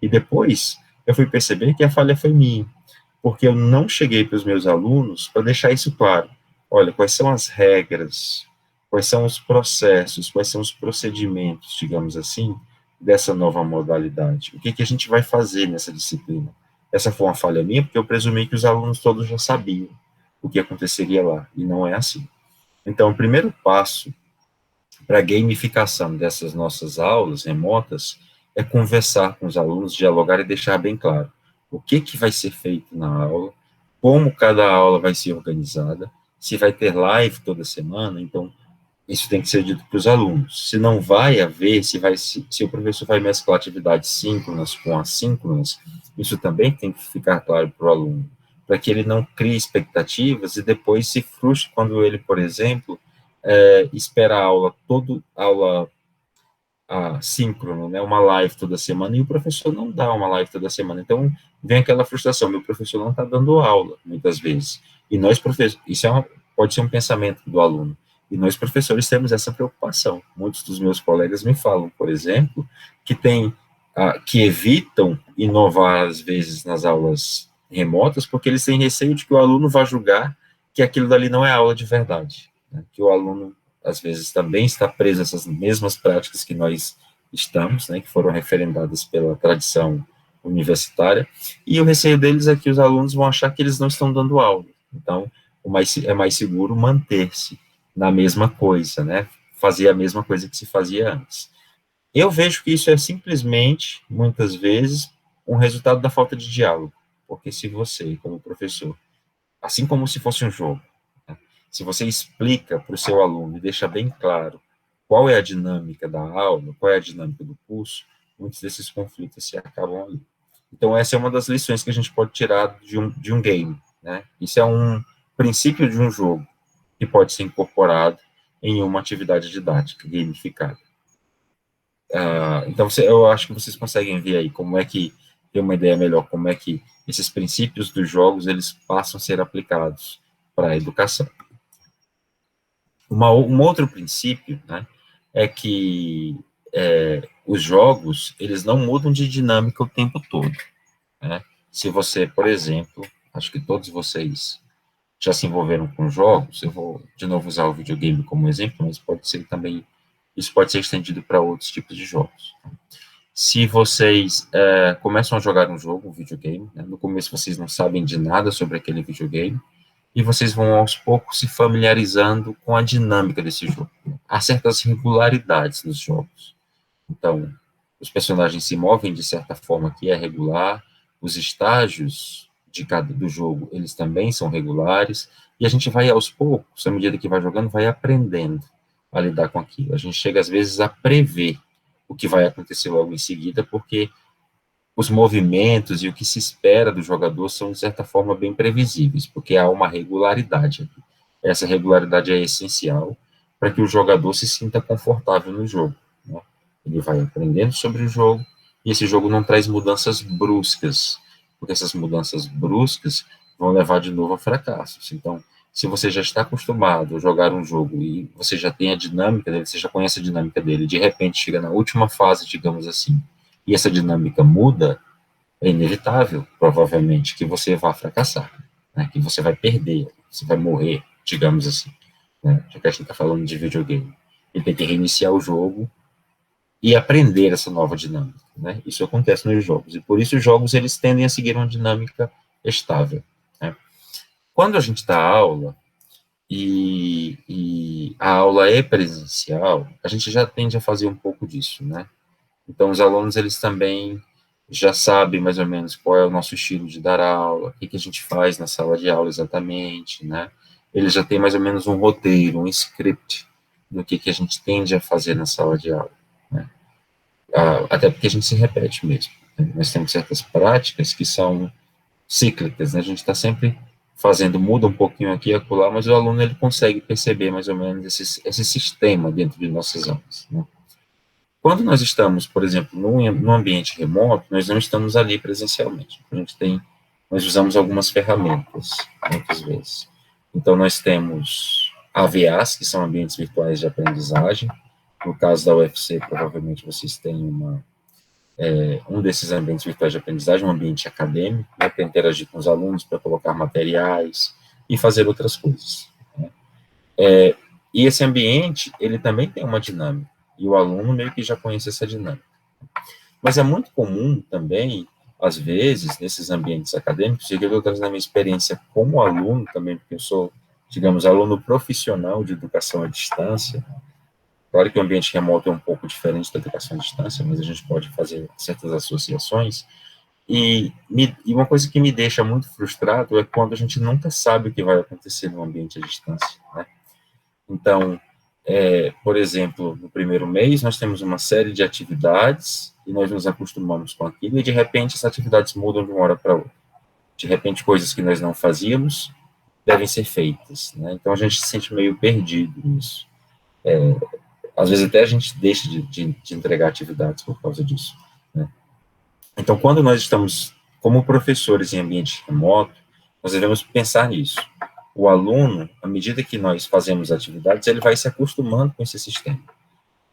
E depois eu fui perceber que a falha foi minha, porque eu não cheguei para os meus alunos para deixar isso claro. Olha, quais são as regras, quais são os processos, quais são os procedimentos, digamos assim, dessa nova modalidade. O que, que a gente vai fazer nessa disciplina? Essa foi uma falha minha, porque eu presumi que os alunos todos já sabiam o que aconteceria lá, e não é assim. Então, o primeiro passo para a gamificação dessas nossas aulas remotas é conversar com os alunos, dialogar e deixar bem claro o que, que vai ser feito na aula, como cada aula vai ser organizada, se vai ter live toda semana, então isso tem que ser dito para os alunos. Se não vai haver, se o professor vai mesclar atividades síncronas com assíncronas, isso também tem que ficar claro para o aluno, para que ele não crie expectativas e depois se frustre quando ele, por exemplo, espera aula síncrono, né, uma live toda semana, e o professor não dá uma live toda semana. Então, vem aquela frustração, meu professor não está dando aula, muitas vezes. E nós, professores, pode ser um pensamento do aluno, e nós, professores, temos essa preocupação. Muitos dos meus colegas me falam, por exemplo, que evitam inovar, às vezes, nas aulas remotas, porque eles têm receio de que o aluno vá julgar que aquilo dali não é aula de verdade, né, que o aluno às vezes também está preso a essas mesmas práticas que nós estamos, né, que foram referendadas pela tradição universitária, e o receio deles é que os alunos vão achar que eles não estão dando aula. Então, é mais seguro manter-se na mesma coisa, né, fazer a mesma coisa que se fazia antes. Eu vejo que isso é simplesmente, muitas vezes, um resultado da falta de diálogo, porque se você, como professor, assim como se fosse um jogo, né? Se você explica para o seu aluno e deixa bem claro qual é a dinâmica da aula, qual é a dinâmica do curso, muitos desses conflitos se acabam ali. Então, essa é uma das lições que a gente pode tirar de um game, né? Isso é um princípio de um jogo que pode ser incorporado em uma atividade didática gamificada. Então, eu acho que vocês conseguem ver aí como é que, ter uma ideia melhor, como é que esses princípios dos jogos, eles passam a ser aplicados para a educação. Um outro princípio, né, é que os jogos, eles não mudam de dinâmica o tempo todo, né? Se você, por exemplo, acho que todos vocês já se envolveram com jogos, eu vou de novo usar o videogame como exemplo, mas pode ser também, isso pode ser estendido para outros tipos de jogos. Se vocês começam a jogar um jogo, um videogame, né, no começo vocês não sabem de nada sobre aquele videogame, e vocês vão aos poucos se familiarizando com a dinâmica desse jogo. Há certas regularidades nos jogos. Então, os personagens se movem de certa forma que é regular, os estágios do jogo, eles também são regulares, e a gente vai aos poucos, à medida que vai jogando, vai aprendendo a lidar com aquilo. A gente chega, às vezes, a prever o que vai acontecer logo em seguida, porque os movimentos e o que se espera do jogador são, de certa forma, bem previsíveis, porque há uma regularidade aqui. Essa regularidade é essencial para que o jogador se sinta confortável no jogo, né? Ele vai aprendendo sobre o jogo, e esse jogo não traz mudanças bruscas, porque essas mudanças bruscas vão levar de novo a fracassos. Então, se você já está acostumado a jogar um jogo e você já tem a dinâmica dele, você já conhece a dinâmica dele, de repente chega na última fase, digamos assim, e essa dinâmica muda, é inevitável, provavelmente, que você vá fracassar, né? Que você vai perder, você vai morrer, digamos assim, né? Já que a gente está falando de videogame. Ele tem que reiniciar o jogo e aprender essa nova dinâmica, né? Isso acontece nos jogos, e por isso os jogos eles tendem a seguir uma dinâmica estável, né? Quando a gente está à aula, e a aula é presencial, a gente já tende a fazer um pouco disso, né? Então, os alunos, eles também já sabem mais ou menos qual é o nosso estilo de dar aula, o que, que a gente faz na sala de aula exatamente, né? Eles já têm mais ou menos um roteiro, um script do que a gente tende a fazer na sala de aula, né? Até porque a gente se repete mesmo, né? Nós temos certas práticas que são cíclicas, né? A gente está sempre fazendo, muda um pouquinho aqui e acolá, mas o aluno, ele consegue perceber mais ou menos esse sistema dentro de nossas aulas, né? Quando nós estamos, por exemplo, num ambiente remoto, nós não estamos ali presencialmente. A gente tem nós usamos algumas ferramentas, muitas vezes. Então, nós temos AVAs, que são ambientes virtuais de aprendizagem. No caso da UFC, provavelmente vocês têm um desses ambientes virtuais de aprendizagem, um ambiente acadêmico, né, para interagir com os alunos, para colocar materiais e fazer outras coisas. Né. E esse ambiente, ele também tem uma dinâmica, e o aluno meio que já conhece essa dinâmica. Mas é muito comum também, às vezes, nesses ambientes acadêmicos, e eu estou trazendo a minha experiência como aluno também, porque eu sou, digamos, aluno profissional de educação à distância. Claro que o ambiente remoto é um pouco diferente da educação à distância, mas a gente pode fazer certas associações. E uma coisa que me deixa muito frustrado é quando a gente nunca sabe o que vai acontecer no ambiente à distância, né? Então, por exemplo, no primeiro mês, nós temos uma série de atividades e nós nos acostumamos com aquilo, e de repente essas atividades mudam de uma hora para outra. De repente, coisas que nós não fazíamos devem ser feitas, né? Então, a gente se sente meio perdido nisso. Às vezes, até a gente deixa de entregar atividades por causa disso, né? Então, quando nós estamos como professores em ambiente remoto, nós devemos pensar nisso. O aluno, à medida que nós fazemos atividades, ele vai se acostumando com esse sistema.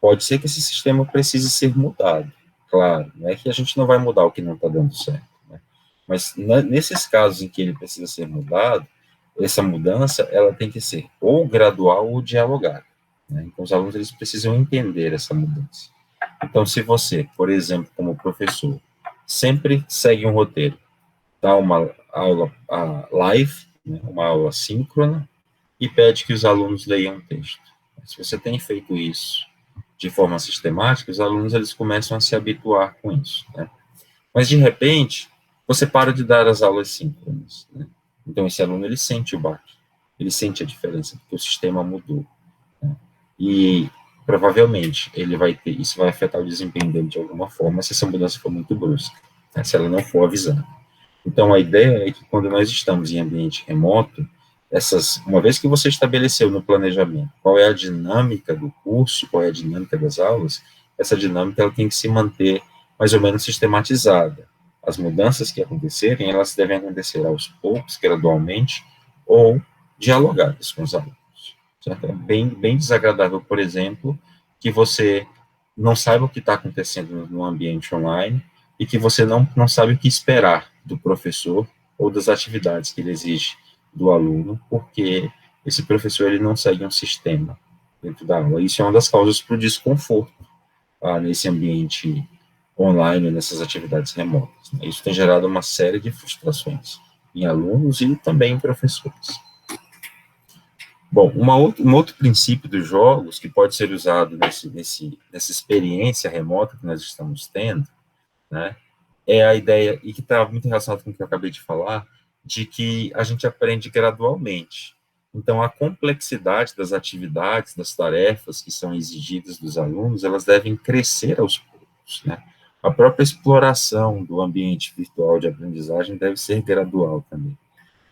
Pode ser que esse sistema precise ser mudado, claro, não é que a gente não vai mudar o que não está dando certo, né? Mas nesses casos em que ele precisa ser mudado, essa mudança, ela tem que ser ou gradual ou dialogada, né? Então, os alunos, eles precisam entender essa mudança. Então, se você, por exemplo, como professor, sempre segue um roteiro, dá uma aula live, né, uma aula síncrona, e pede que os alunos leiam um texto. Se você tem feito isso de forma sistemática, os alunos, eles começam a se habituar com isso, né? Mas, de repente, você para de dar as aulas síncronas, né? Então, esse aluno, ele sente o baque, ele sente a diferença, porque o sistema mudou, né? E, provavelmente, isso vai afetar o desempenho dele de alguma forma, se essa mudança for muito brusca, né, se ela não for avisada. Então, a ideia é que quando nós estamos em ambiente remoto, uma vez que você estabeleceu no planejamento qual é a dinâmica do curso, qual é a dinâmica das aulas, essa dinâmica ela tem que se manter mais ou menos sistematizada. As mudanças que acontecerem, elas devem acontecer aos poucos, gradualmente, ou dialogadas com os alunos. Certo? É bem desagradável, por exemplo, que você não saiba o que está acontecendo no ambiente online e que você não sabe o que esperar do professor ou das atividades que ele exige do aluno, porque esse professor ele não segue um sistema dentro da aula. Isso é uma das causas para o desconforto nesse ambiente online, nessas atividades remotas, né? Isso tem gerado uma série de frustrações em alunos e também em professores. Bom, um outro princípio dos jogos que pode ser usado nessa experiência remota que nós estamos tendo, né, é a ideia, e que está muito relacionado com o que eu acabei de falar, de que a gente aprende gradualmente. Então, a complexidade das atividades, das tarefas que são exigidas dos alunos, elas devem crescer aos poucos, né? A própria exploração do ambiente virtual de aprendizagem deve ser gradual também.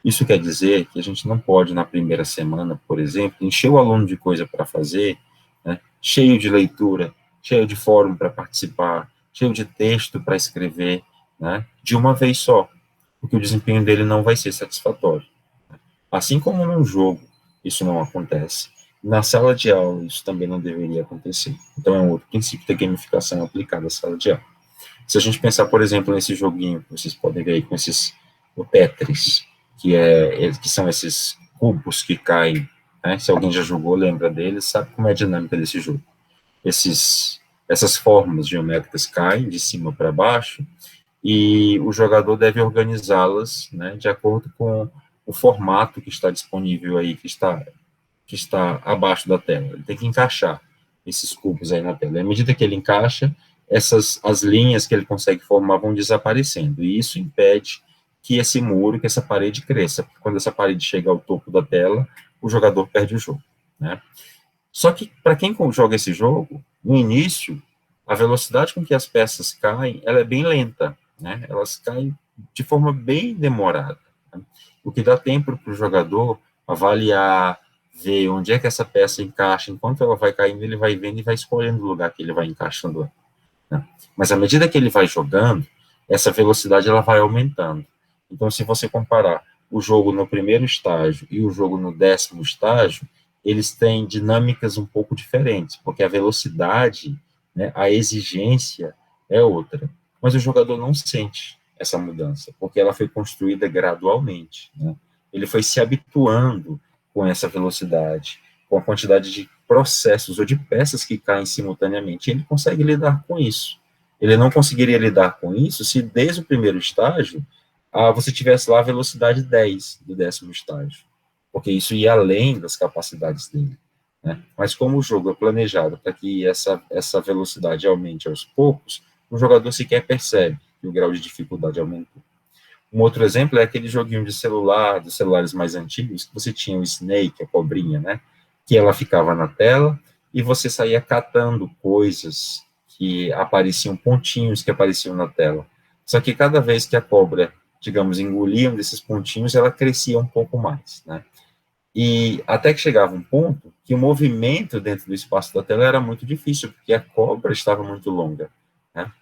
Isso quer dizer que a gente não pode, na primeira semana, por exemplo, encher o aluno de coisa para fazer, né, cheio de leitura, cheio de fórum para participar, cheio de texto para escrever, né, de uma vez só, porque o desempenho dele não vai ser satisfatório. Assim como num jogo isso não acontece, na sala de aula isso também não deveria acontecer. Então é um outro princípio da gamificação aplicada à sala de aula. Se a gente pensar, por exemplo, nesse joguinho que vocês podem ver aí com o Tetris, que são esses cubos que caem, né? Se alguém já jogou, lembra deles, sabe como é a dinâmica desse jogo. Essas formas geométricas caem de cima para baixo e o jogador deve organizá-las, né, de acordo com o formato que está disponível aí, que está abaixo da tela. Ele tem que encaixar esses cubos aí na tela. À medida que ele encaixa, as linhas que ele consegue formar vão desaparecendo, e isso impede que esse muro, que essa parede cresça, porque quando essa parede chega ao topo da tela, o jogador perde o jogo, né? Só que, para quem joga esse jogo, no início, a velocidade com que as peças caem, ela é bem lenta, né? Elas caem de forma bem demorada, né? O que dá tempo para o jogador avaliar, ver onde é que essa peça encaixa, enquanto ela vai caindo, ele vai vendo e vai escolhendo o lugar que ele vai encaixando, né? Mas à medida que ele vai jogando, essa velocidade ela vai aumentando. Então, se você comparar o jogo no primeiro estágio e o jogo no 10º estágio, eles têm dinâmicas um pouco diferentes, porque a velocidade, né, a exigência é outra. Mas o jogador não sente essa mudança, porque ela foi construída gradualmente, né? Ele foi se habituando com essa velocidade, com a quantidade de processos ou de peças que caem simultaneamente, e ele consegue lidar com isso. Ele não conseguiria lidar com isso se desde o primeiro estágio você tivesse lá a velocidade 10 do 10º estágio, porque isso ia além das capacidades dele, né? Mas como o jogo é planejado para que essa velocidade aumente aos poucos, o jogador sequer percebe que o grau de dificuldade aumentou. Um outro exemplo é aquele joguinho de celular, dos celulares mais antigos, que você tinha o Snake, a cobrinha, né? Que ela ficava na tela e você saía catando coisas que apareciam, pontinhos que apareciam na tela. Só que cada vez que a cobra, digamos, engolia um desses pontinhos, ela crescia um pouco mais, né? E até que chegava um ponto que o movimento dentro do espaço da tela era muito difícil, porque a cobra estava muito longa, né?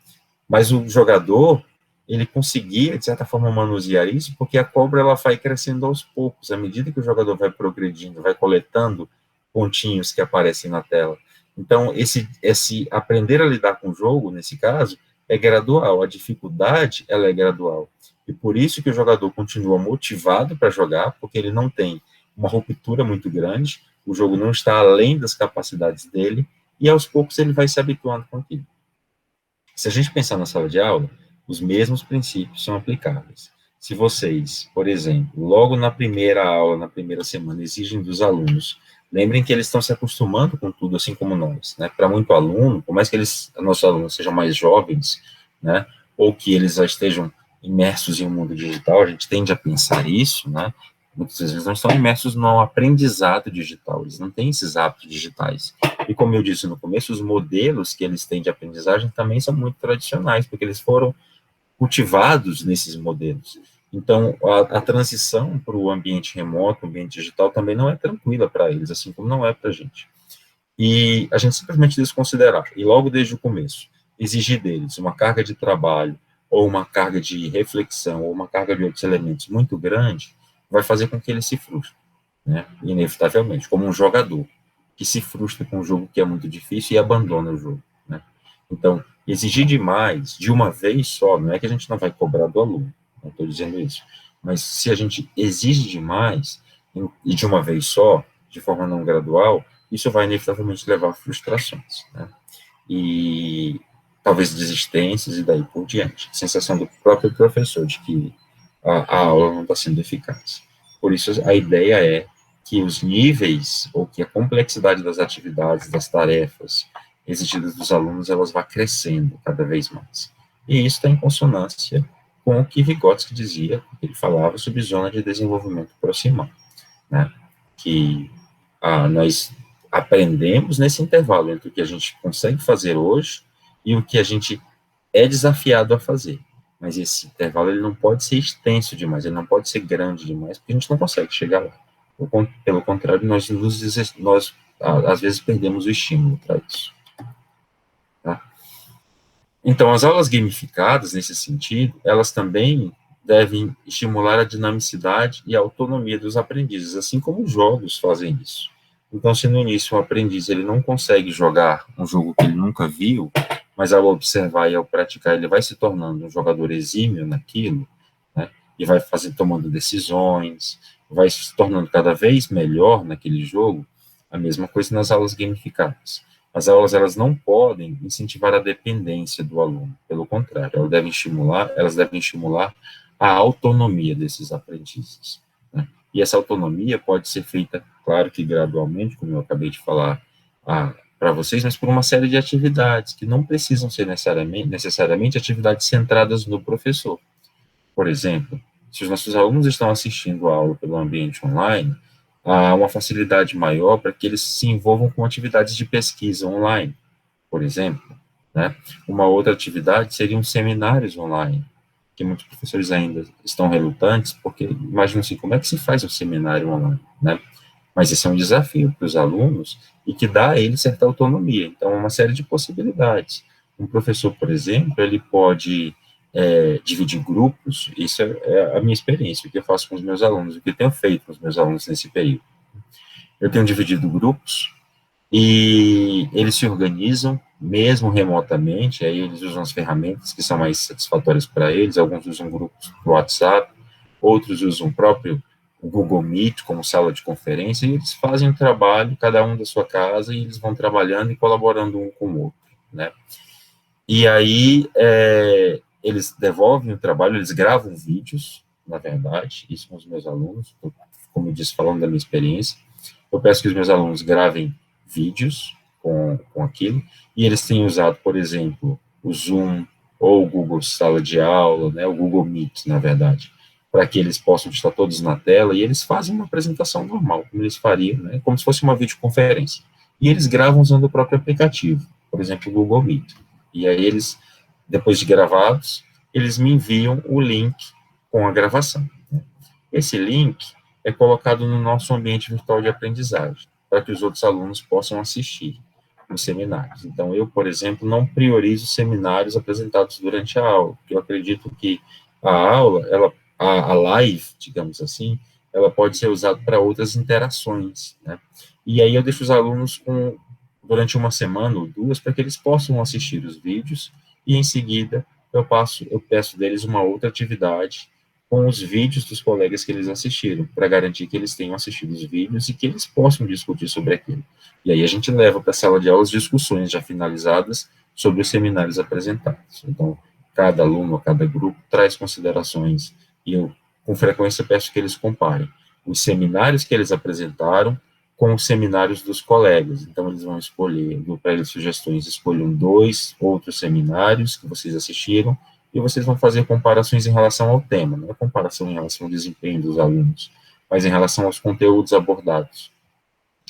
Mas o jogador, ele conseguia, de certa forma, manusear isso, porque a cobra ela vai crescendo aos poucos, à medida que o jogador vai progredindo, vai coletando pontinhos que aparecem na tela. Então, esse aprender a lidar com o jogo, nesse caso, é gradual, a dificuldade, ela é gradual. E por isso que o jogador continua motivado para jogar, porque ele não tem uma ruptura muito grande, o jogo não está além das capacidades dele, e aos poucos ele vai se habituando com aquilo. Se a gente pensar na sala de aula, os mesmos princípios são aplicáveis. Se vocês, por exemplo, logo na primeira aula, na primeira semana, exigem dos alunos, lembrem que eles estão se acostumando com tudo, assim como nós, né? Para muito aluno, por mais que nossos alunos sejam mais jovens, né? Ou que eles já estejam imersos em um mundo digital, a gente tende a pensar isso, né? Muitas vezes não estão imersos no aprendizado digital, eles não têm esses hábitos digitais. E como eu disse no começo, os modelos que eles têm de aprendizagem também são muito tradicionais, porque eles foram cultivados nesses modelos. Então, a transição para o ambiente remoto, o ambiente digital, também não é tranquila para eles, assim como não é para a gente. E a gente simplesmente desconsiderar, e logo desde o começo, exigir deles uma carga de trabalho, ou uma carga de reflexão, ou uma carga de outros elementos muito grande, vai fazer com que eles se frustrem, né? Inevitavelmente, como um jogador que se frustra com um jogo que é muito difícil e abandona o jogo, né? Então, exigir demais, de uma vez só, não é que a gente não vai cobrar do aluno, não estou dizendo isso, mas se a gente exige demais, e de uma vez só, de forma não gradual, isso vai inevitavelmente levar a frustrações, né? E talvez desistências e daí por diante. Sensação do próprio professor de que a aula não está sendo eficaz. Por isso, a ideia é que os níveis, ou que a complexidade das atividades, das tarefas exigidas dos alunos, elas vá crescendo cada vez mais. E isso está em consonância com o que Vygotsky dizia, ele falava sobre zona de desenvolvimento proximal, né? Que nós aprendemos nesse intervalo entre o que a gente consegue fazer hoje e o que a gente é desafiado a fazer. Mas esse intervalo ele não pode ser extenso demais, ele não pode ser grande demais, porque a gente não consegue chegar lá. Pelo contrário, nós às vezes perdemos o estímulo para isso. Tá? Então, as aulas gamificadas, nesse sentido, elas também devem estimular a dinamicidade e a autonomia dos aprendizes, assim como os jogos fazem isso. Então, se no início o aprendiz ele não consegue jogar um jogo que ele nunca viu, mas ao observar e ao praticar ele vai se tornando um jogador exímio naquilo, né, e vai tomando decisões, vai se tornando cada vez melhor naquele jogo, a mesma coisa nas aulas gamificadas. As aulas elas não podem incentivar a dependência do aluno, pelo contrário, elas devem estimular a autonomia desses aprendizes, né? E essa autonomia pode ser feita, claro que gradualmente, como eu acabei de falar para vocês, mas por uma série de atividades que não precisam ser necessariamente atividades centradas no professor. Por exemplo, se os nossos alunos estão assistindo a aula pelo ambiente online, há uma facilidade maior para que eles se envolvam com atividades de pesquisa online, por exemplo, né? Uma outra atividade seriam seminários online, que muitos professores ainda estão relutantes, porque imaginam assim, como é que se faz um seminário online, né? Mas esse é um desafio para os alunos e que dá a eles certa autonomia. Então, uma série de possibilidades. Um professor, por exemplo, ele pode dividir grupos, isso é a minha experiência, o que eu faço com os meus alunos, o que eu tenho feito com os meus alunos nesse período. Eu tenho dividido grupos, e eles se organizam, mesmo remotamente, aí eles usam as ferramentas que são mais satisfatórias para eles, alguns usam grupos do WhatsApp, outros usam o próprio Google Meet como sala de conferência, e eles fazem o trabalho, cada um da sua casa, e eles vão trabalhando e colaborando um com o outro, né? E aí, eles devolvem o trabalho, eles gravam vídeos, na verdade, isso com os meus alunos, como eu disse, falando da minha experiência, eu peço que os meus alunos gravem vídeos com aquilo, e eles têm usado, por exemplo, o Zoom ou o Google Sala de Aula, né, o Google Meet, na verdade, para que eles possam estar todos na tela, e eles fazem uma apresentação normal, como eles fariam, né, como se fosse uma videoconferência. E eles gravam usando o próprio aplicativo, por exemplo, o Google Meet. E aí eles, depois de gravados, eles me enviam o link com a gravação. Né. Esse link é colocado no nosso ambiente virtual de aprendizagem, para que os outros alunos possam assistir os seminários. Então, eu, por exemplo, não priorizo seminários apresentados durante a aula, porque eu acredito que a aula, a live, digamos assim, ela pode ser usada para outras interações, né? E aí eu deixo os alunos durante uma semana ou duas, para que eles possam assistir os vídeos, e em seguida eu peço deles uma outra atividade com os vídeos dos colegas que eles assistiram, para garantir que eles tenham assistido os vídeos e que eles possam discutir sobre aquilo. E aí a gente leva para a sala de aula as discussões já finalizadas sobre os seminários apresentados. Então, cada aluno, cada grupo traz considerações, e eu, com frequência, peço que eles comparem os seminários que eles apresentaram com os seminários dos colegas. Então, eles vão escolher, dou para eles sugestões, escolham 2 outros seminários que vocês assistiram, e vocês vão fazer comparações em relação ao tema, não é comparação em relação ao desempenho dos alunos, mas em relação aos conteúdos abordados.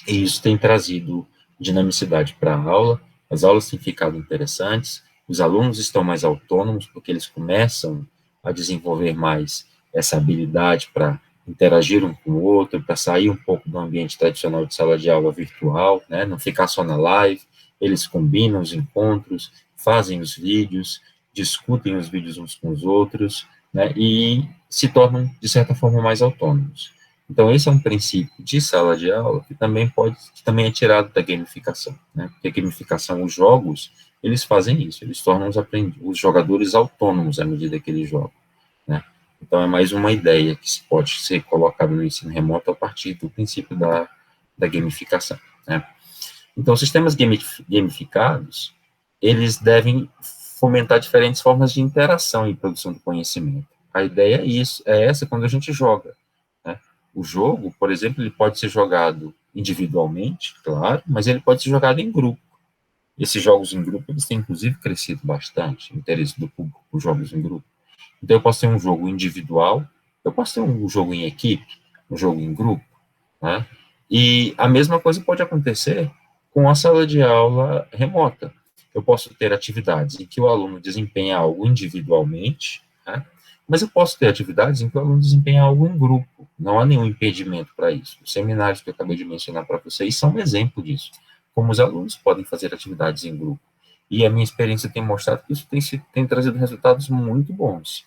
E isso tem trazido dinamicidade para a aula, as aulas têm ficado interessantes, os alunos estão mais autônomos, porque eles começam a desenvolver mais essa habilidade para interagir um com o outro, para sair um pouco do ambiente tradicional de sala de aula virtual, né, não ficar só na live, eles combinam os encontros, fazem os vídeos, discutem os vídeos uns com os outros, né, e se tornam, de certa forma, mais autônomos. Então, esse é um princípio de sala de aula que também é tirado da gamificação, né, porque a gamificação, os jogos, eles fazem isso, eles tornam os jogadores autônomos à medida que eles jogam, né. Então, é mais uma ideia que pode ser colocada no ensino remoto a partir do princípio da gamificação, né. Então, sistemas gamificados, eles devem fomentar diferentes formas de interação e produção de conhecimento. A ideia é essa quando a gente joga, né? O jogo, por exemplo, ele pode ser jogado individualmente, claro, mas ele pode ser jogado em grupo. Esses jogos em grupo, eles têm, inclusive, crescido bastante, o interesse do público por jogos em grupo. Então, eu posso ter um jogo individual, eu posso ter um jogo em equipe, um jogo em grupo, né? E a mesma coisa pode acontecer com a sala de aula remota. Eu posso ter atividades em que o aluno desempenha algo individualmente, né? Mas eu posso ter atividades em que o aluno desempenha algo em grupo. Não há nenhum impedimento para isso. Os seminários que eu acabei de mencionar para vocês são um exemplo disso. Como os alunos podem fazer atividades em grupo. E a minha experiência tem mostrado que isso tem trazido resultados muito bons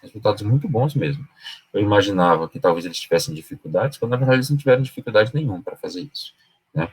mesmo. Eu imaginava que talvez eles tivessem dificuldades, quando na verdade eles não tiveram dificuldade nenhuma para fazer isso, né?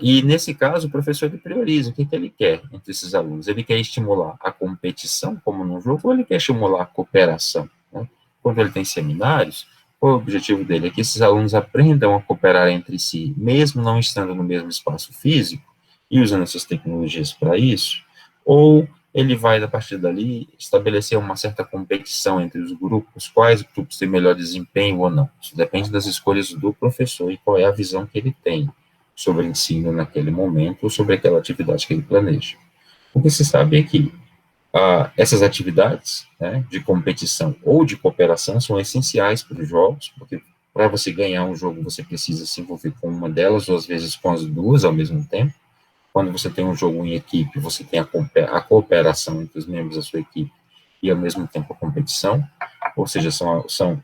E nesse caso, o professor ele prioriza o que ele quer entre esses alunos. Ele quer estimular a competição, como num jogo, ou ele quer estimular a cooperação, né? Quando ele tem seminários, o objetivo dele é que esses alunos aprendam a cooperar entre si, mesmo não estando no mesmo espaço físico, e usando essas tecnologias para isso, ou ele vai, a partir dali, estabelecer uma certa competição entre os grupos, quais grupos têm melhor desempenho ou não. Isso depende das escolhas do professor e qual é a visão que ele tem sobre o ensino naquele momento ou sobre aquela atividade que ele planeja. O que se sabe é que essas atividades, né, de competição ou de cooperação são essenciais para os jogos, porque para você ganhar um jogo você precisa se envolver com uma delas, ou às vezes com as duas ao mesmo tempo. Quando você tem um jogo em equipe, você tem a cooperação entre os membros da sua equipe e, ao mesmo tempo, a competição, ou seja, são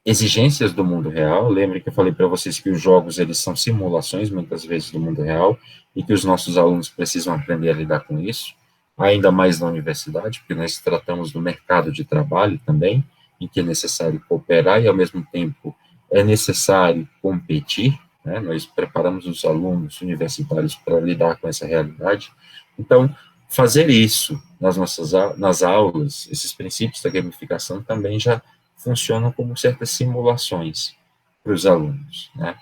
exigências do mundo real. Lembre que eu falei para vocês que os jogos, eles são simulações, muitas vezes, do mundo real, e que os nossos alunos precisam aprender a lidar com isso. ainda mais na universidade, porque nós tratamos do mercado de trabalho também, em que é necessário cooperar e, ao mesmo tempo, é necessário competir, né? Nós preparamos os alunos universitários para lidar com essa realidade. Então, fazer isso nas aulas, esses princípios da gamificação também já funcionam como certas simulações para os alunos, né?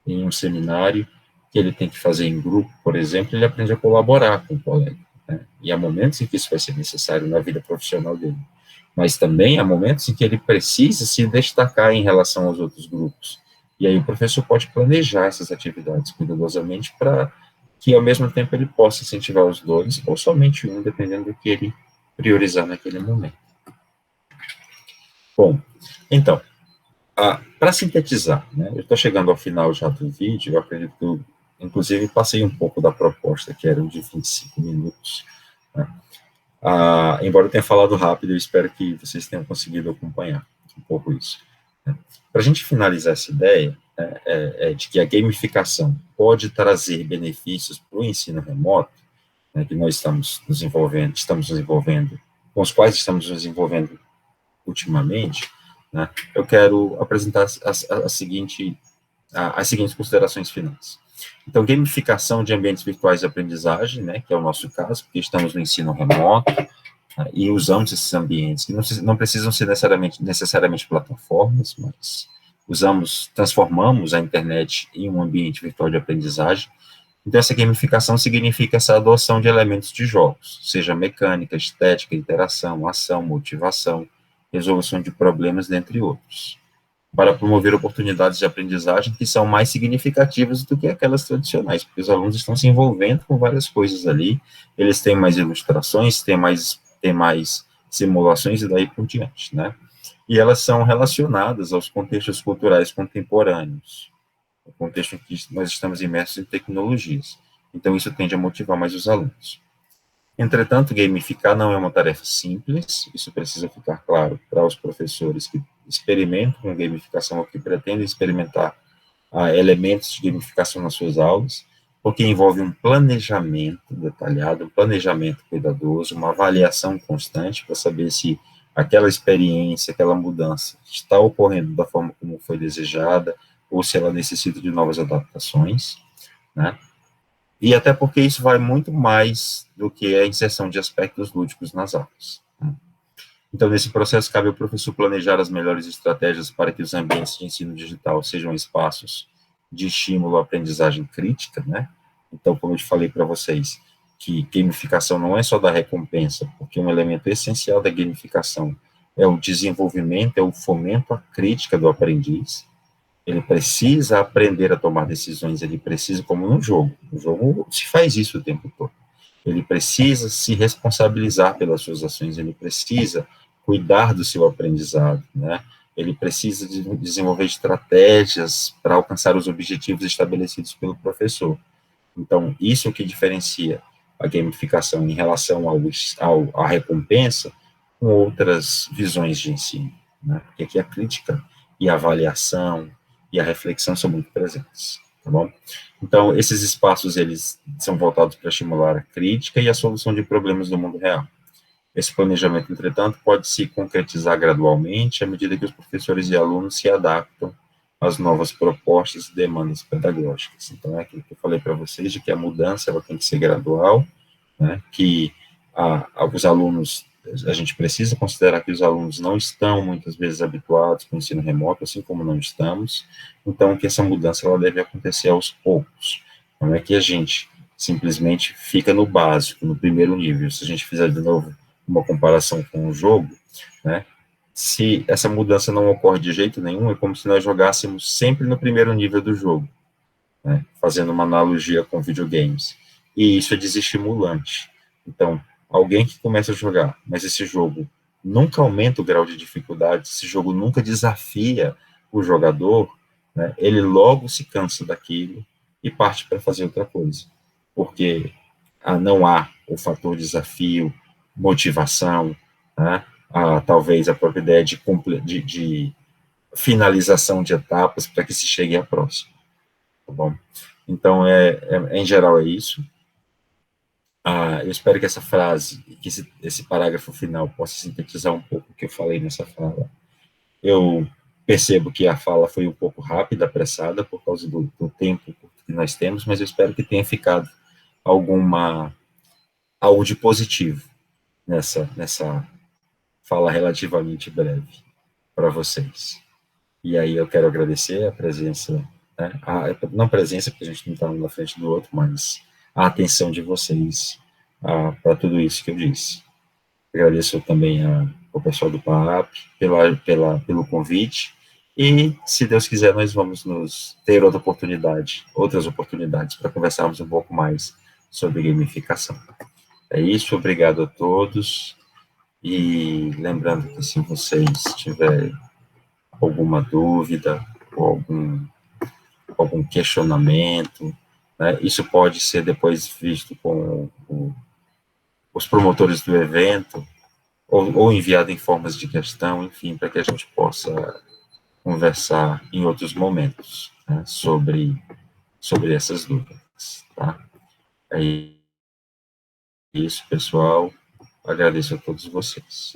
Em um seminário que ele tem que fazer em grupo, por exemplo, ele aprende a colaborar com o colega, né? E há momentos em que isso vai ser necessário na vida profissional dele, mas também há momentos em que ele precisa se destacar em relação aos outros grupos. E aí o professor pode planejar essas atividades cuidadosamente para que, ao mesmo tempo, ele possa incentivar os dois, ou somente um, dependendo do que ele priorizar naquele momento. Bom, então, para sintetizar, né, eu estou chegando ao final já do vídeo, eu acredito que eu, inclusive, passei um pouco da proposta, que era de 25 minutos, né? Embora eu tenha falado rápido, eu espero que vocês tenham conseguido acompanhar um pouco isso, né? Para a gente finalizar essa ideia, de que a gamificação pode trazer benefícios para o ensino remoto, né, que nós estamos desenvolvendo, com os quais estamos nos desenvolvendo ultimamente, né, eu quero apresentar as seguintes considerações finais. Então, gamificação de ambientes virtuais de aprendizagem, né, que é o nosso caso, porque estamos no ensino remoto, né, e usamos esses ambientes, que não precisam ser necessariamente plataformas, mas transformamos a internet em um ambiente virtual de aprendizagem. Então, essa gamificação significa essa adoção de elementos de jogos, seja mecânica, estética, interação, ação, motivação, resolução de problemas, dentre outros, para promover oportunidades de aprendizagem que são mais significativas do que aquelas tradicionais, porque os alunos estão se envolvendo com várias coisas ali, eles têm mais ilustrações, têm mais simulações e daí por diante, né? E elas são relacionadas aos contextos culturais contemporâneos, o contexto em que nós estamos imersos em tecnologias. Então, isso tende a motivar mais os alunos. Entretanto, gamificar não é uma tarefa simples, isso precisa ficar claro para os professores que experimentam gamificação ou que pretendem experimentar elementos de gamificação nas suas aulas, porque envolve um planejamento detalhado, um planejamento cuidadoso, uma avaliação constante para saber se aquela experiência, aquela mudança está ocorrendo da forma como foi desejada, ou se ela necessita de novas adaptações, né? E até porque isso vai muito mais do que a inserção de aspectos lúdicos nas aulas, né? Então, nesse processo, cabe ao professor planejar as melhores estratégias para que os ambientes de ensino digital sejam espaços de estímulo à aprendizagem crítica, né? Então, como eu te falei para vocês, que gamificação não é só dar recompensa, porque um elemento essencial da gamificação é o desenvolvimento, é o fomento à crítica do aprendiz. Ele precisa aprender a tomar decisões, ele precisa, como no jogo se faz isso o tempo todo. Ele precisa se responsabilizar pelas suas ações, ele precisa cuidar do seu aprendizado, né? Ele precisa desenvolver estratégias para alcançar os objetivos estabelecidos pelo professor. Então, isso é o que diferencia a gamificação em relação à recompensa com outras visões de ensino, né? Porque aqui a crítica e a avaliação e a reflexão são muito presentes, tá bom? Então, esses espaços, eles são voltados para estimular a crítica e a solução de problemas do mundo real. Esse planejamento, entretanto, pode se concretizar gradualmente à medida que os professores e alunos se adaptam às novas propostas e demandas pedagógicas. Então, é aquilo que eu falei para vocês, de que a mudança ela tem que ser gradual, né, que os alunos, a gente precisa considerar que os alunos não estão, muitas vezes, habituados com o ensino remoto, assim como não estamos, então, que essa mudança ela deve acontecer aos poucos. Não é que a gente simplesmente fica no básico, no primeiro nível. Se a gente fizer de novo uma comparação com o jogo, né, se essa mudança não ocorre de jeito nenhum, é como se nós jogássemos sempre no primeiro nível do jogo, né, fazendo uma analogia com videogames. E isso é desestimulante. Então, alguém que começa a jogar, mas esse jogo nunca aumenta o grau de dificuldade, esse jogo nunca desafia o jogador, né, ele logo se cansa daquilo e parte para fazer outra coisa. Porque não há o fator desafio, motivação, né, talvez a própria ideia de finalização de etapas para que se chegue à próxima, tá bom? Então, em geral, é isso. Eu espero que essa frase, que esse parágrafo final possa sintetizar um pouco o que eu falei nessa fala. Eu percebo que a fala foi um pouco rápida, apressada, por causa do tempo que nós temos, mas eu espero que tenha ficado algo de positivo nessa fala relativamente breve para vocês. E aí eu quero agradecer a presença, né, não presença, porque a gente não está um na frente do outro, mas a atenção de vocês para tudo isso que eu disse. Agradeço também ao pessoal do PAP pelo convite, e, se Deus quiser, nós vamos ter outras oportunidades para conversarmos um pouco mais sobre gamificação. É isso, obrigado a todos, e lembrando que, se vocês tiverem alguma dúvida ou algum questionamento, né, isso pode ser depois visto com os promotores do evento, ou enviado em formas de questão, enfim, para que a gente possa conversar em outros momentos, né, sobre essas dúvidas, tá? É isso, pessoal. Agradeço a todos vocês.